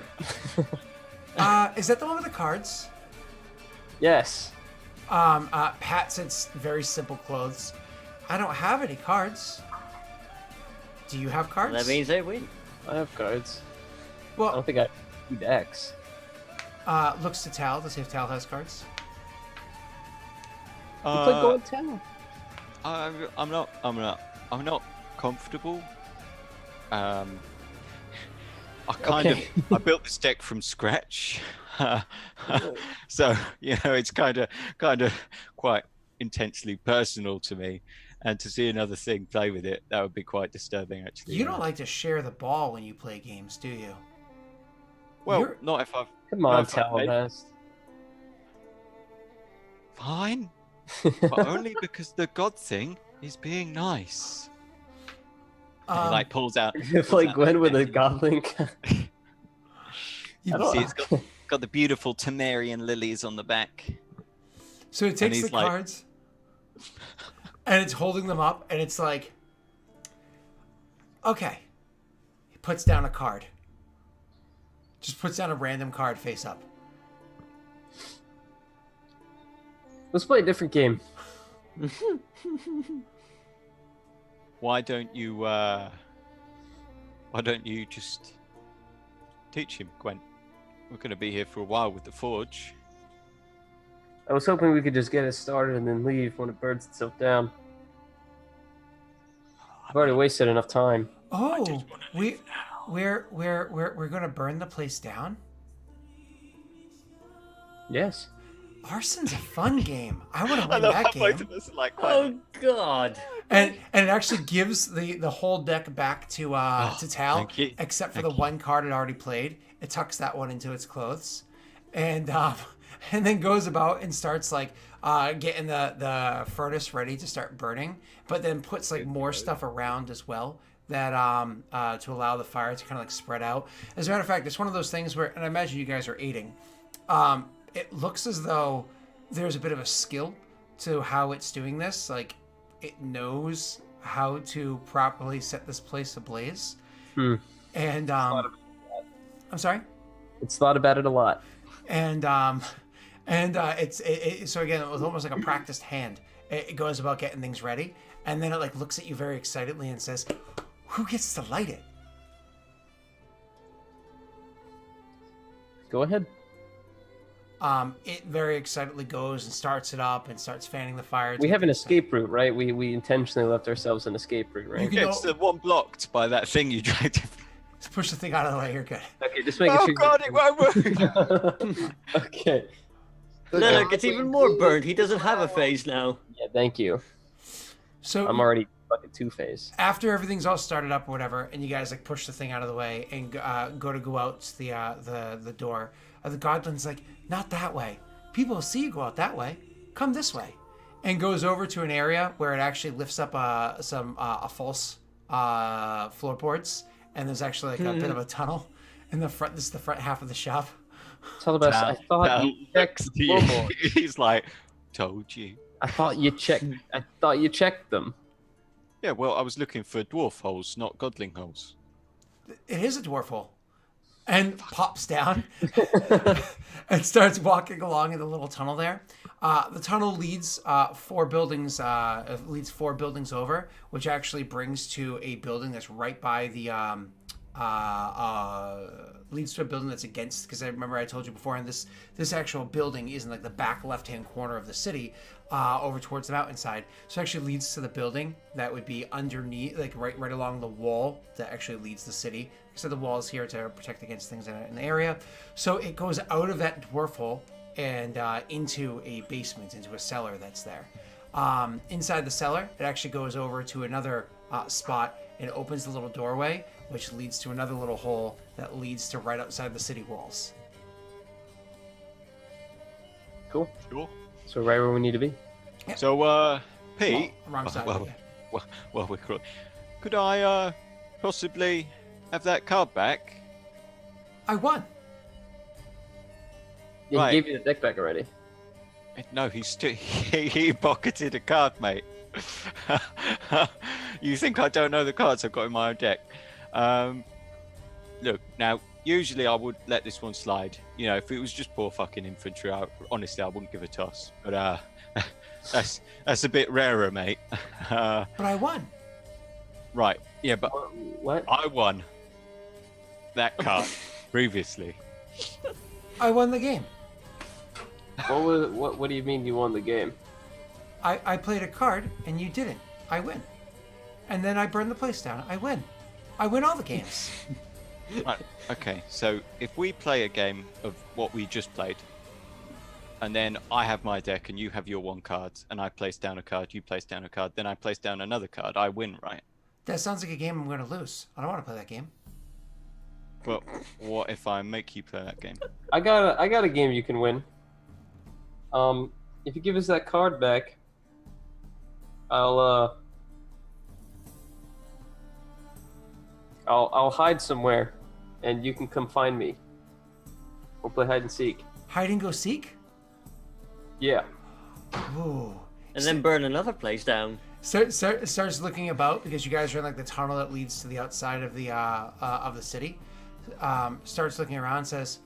Speaker 2: Is that the one with the cards?
Speaker 3: Yes.
Speaker 2: Pat said very simple clothes. I don't have any cards. Do you have cards?
Speaker 5: That means they win.
Speaker 3: I have cards. I
Speaker 2: Well,
Speaker 3: don't think I have 2 decks.
Speaker 2: looks to Tal to see if Tal has cards.
Speaker 3: We play Go and Tell.
Speaker 1: I'm not comfortable. I built this deck from scratch. So it's kind of quite intensely personal to me. and to see another thing play with it, that would be quite disturbing, actually.
Speaker 2: You don't like to share the ball when you play games, do you?
Speaker 1: Well,
Speaker 2: You're-
Speaker 1: not if I've.
Speaker 3: Come
Speaker 1: not
Speaker 3: on,
Speaker 1: if I've made-
Speaker 3: Talvest.
Speaker 1: Fine, but only because the god thing is being nice. And he like pulls out.
Speaker 3: It's
Speaker 1: pulls
Speaker 3: like
Speaker 1: out
Speaker 3: Gwen
Speaker 1: the
Speaker 3: with a
Speaker 1: deck.
Speaker 3: goblin.
Speaker 2: you-
Speaker 3: I don't-
Speaker 1: See, it's got the beautiful Temerian lilies on the back.
Speaker 2: So it takes
Speaker 1: he's
Speaker 2: the
Speaker 1: like-
Speaker 2: cards, and it's holding them up, and it's like, okay. He puts down a card. Just puts down a random card face up.
Speaker 3: Let's play a different game.
Speaker 1: Why don't you just teach him, Gwen? We're going to be here for a while with the forge.
Speaker 3: I was hoping we could just get it started and then leave when it burns itself down. I've already wasted enough time.
Speaker 2: Oh, we're gonna burn the place down.
Speaker 3: Yes.
Speaker 2: Arson's a fun game. I want to
Speaker 1: I
Speaker 2: win
Speaker 1: love
Speaker 2: that
Speaker 1: how both
Speaker 2: game.
Speaker 1: of us are like,
Speaker 5: Oh God.
Speaker 2: And it actually gives the whole deck back to Tal,
Speaker 1: thank you.
Speaker 2: except for
Speaker 1: Thank
Speaker 2: the one card it already played. It tucks that one into its clothes, and then goes about and starts like getting the furnace ready to start burning, but then puts like more stuff around as well that to allow the fire to kind of like spread out. As a matter of fact, it's one of those things where, and I imagine you guys are eating. It looks as though there's a bit of a skill to how it's doing this. Like, it knows how to properly set this place ablaze. And I'm sorry.
Speaker 3: It's thought about it a lot.
Speaker 2: And it's so again, it was almost like a practiced hand. It goes about getting things ready, and then it like looks at you very excitedly and says, "Who gets to light it?"
Speaker 3: Go ahead.
Speaker 2: It very excitedly goes and starts it up and starts fanning the fire.
Speaker 3: We have an escape route, right? We intentionally left ourselves an escape route, right?
Speaker 2: You can-
Speaker 1: yeah, it's the one blocked by that thing you tried to.
Speaker 2: Just push the thing out of the way. You're good.
Speaker 3: Okay, just making
Speaker 1: Oh
Speaker 3: sure.
Speaker 1: God, it won't move.
Speaker 3: Okay.
Speaker 5: Look, it's even more burnt. He doesn't have a face now.
Speaker 3: Yeah, thank you.
Speaker 2: So
Speaker 3: I'm already fucking two-faced.
Speaker 2: after everything's all started up or whatever, and you guys like push the thing out of the way and go out to the door, the godlin's like, "Not that way. People will see you go out that way. Come this way," and goes over to an area where it actually lifts up some false floorboards, and there's actually like a bit of a tunnel in the front. This is the front half of the shop.
Speaker 3: Tell the best. I thought you checked the floorboard.
Speaker 1: He's like, told you.
Speaker 3: I thought you checked them.
Speaker 1: Yeah, well, I was looking for dwarf holes, not godling holes.
Speaker 2: It is a dwarf hole. And pops down and starts walking along in the little tunnel there. The tunnel leads four buildings over, which actually brings to a building that's right by the leads to a building that's against, because I remember I told you before, and this actual building is in like the back left-hand corner of the city, over towards the mountainside. So it actually leads to the building that would be underneath, like right along the wall that actually leads the city. So the wall is here to protect against things in the area. So it goes out of that dwarf hole and into a basement, into a cellar that's there. Inside the cellar, it actually goes over to another spot and opens the little doorway, which leads to another little hole that leads to right outside the city walls.
Speaker 3: Cool.
Speaker 1: Sure.
Speaker 3: So right where we need to be.
Speaker 1: So, Pete.
Speaker 2: Wrong side.
Speaker 1: Well,
Speaker 2: yeah.
Speaker 1: well, we're could I possibly have that card back?
Speaker 2: I won.
Speaker 3: Yeah,
Speaker 1: Right.
Speaker 3: he gave you the deck back already.
Speaker 1: No, he pocketed a card, mate. You think I don't know the cards I've got in my own deck? Look, now, usually I would let this one slide. You know, if it was just poor fucking infantry, honestly, I wouldn't give a toss. But that's a bit rarer, mate.
Speaker 2: But I won.
Speaker 1: Right, yeah, but
Speaker 3: What?
Speaker 1: I won that card previously.
Speaker 2: I won the game.
Speaker 3: What do you mean you won the game?
Speaker 2: I played a card and you didn't. I win. And then I burn the place down. I win. I win all the games.
Speaker 1: Right, okay, so if we play a game of what we just played, and then I have my deck and you have your one card, and I place down a card, you place down a card, then I place down another card. I win, right?
Speaker 2: That sounds like a game I'm going to lose. I don't want to play that game.
Speaker 1: Well, what if I make you play that game?
Speaker 3: I got a game you can win. If you give us that card back, I'll hide somewhere, and you can come find me. We'll play hide and seek.
Speaker 2: Hide and go seek?
Speaker 3: Yeah.
Speaker 2: Ooh.
Speaker 5: And then burn another place down.
Speaker 2: Starts looking about because you guys are in like the tunnel that leads to the outside of the city. Starts looking around, says,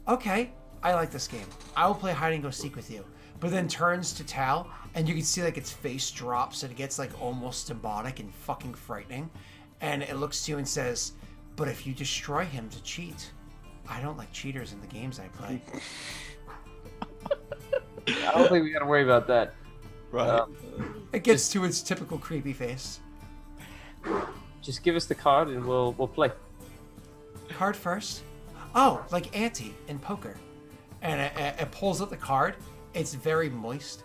Speaker 2: okay, I like this game. I will play hide and go seek with you. But then turns to Tal, and you can see like its face drops and it gets like almost demonic and fucking frightening. And it looks to you and says, but if you destroy him to cheat, I don't like cheaters in the games I play.
Speaker 3: I don't think we gotta worry about that.
Speaker 1: Right.
Speaker 2: It gets to its typical creepy face.
Speaker 3: Just give us the card and we'll play.
Speaker 2: Card first? Oh, like ante in poker. And it pulls out the card. It's very moist.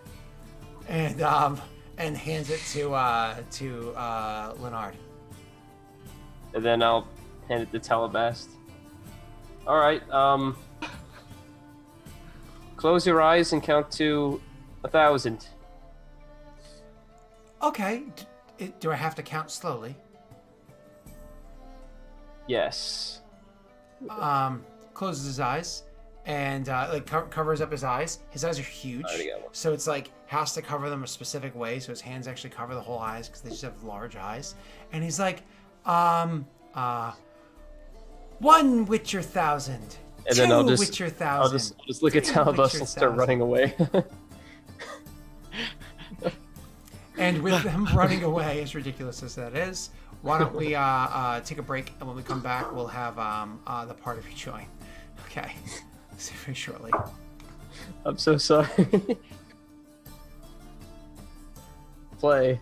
Speaker 2: And hands it to Leonard.
Speaker 3: And then I'll hand it to Telebast. Alright, close your eyes and count to 1,000.
Speaker 2: Okay. Do I have to count slowly?
Speaker 3: Yes.
Speaker 2: Closes his eyes and covers up his eyes. His eyes are huge,
Speaker 3: Already got one.
Speaker 2: so it's like has to cover them a specific way. So his hands actually cover the whole eyes because they just have large eyes. And he's like, 1 Witcher 1,000.
Speaker 3: And
Speaker 2: 2
Speaker 3: then I'll
Speaker 2: Witcher 1,000.
Speaker 3: I'll just look at
Speaker 2: 3
Speaker 3: Telebast
Speaker 2: Witcher
Speaker 3: and start
Speaker 2: 1,000.
Speaker 3: running away.
Speaker 2: And with them running away, as ridiculous as that is, why don't we take a break, and when we come back, we'll have the part of you join. Okay. See you very shortly.
Speaker 3: I'm so sorry. Play.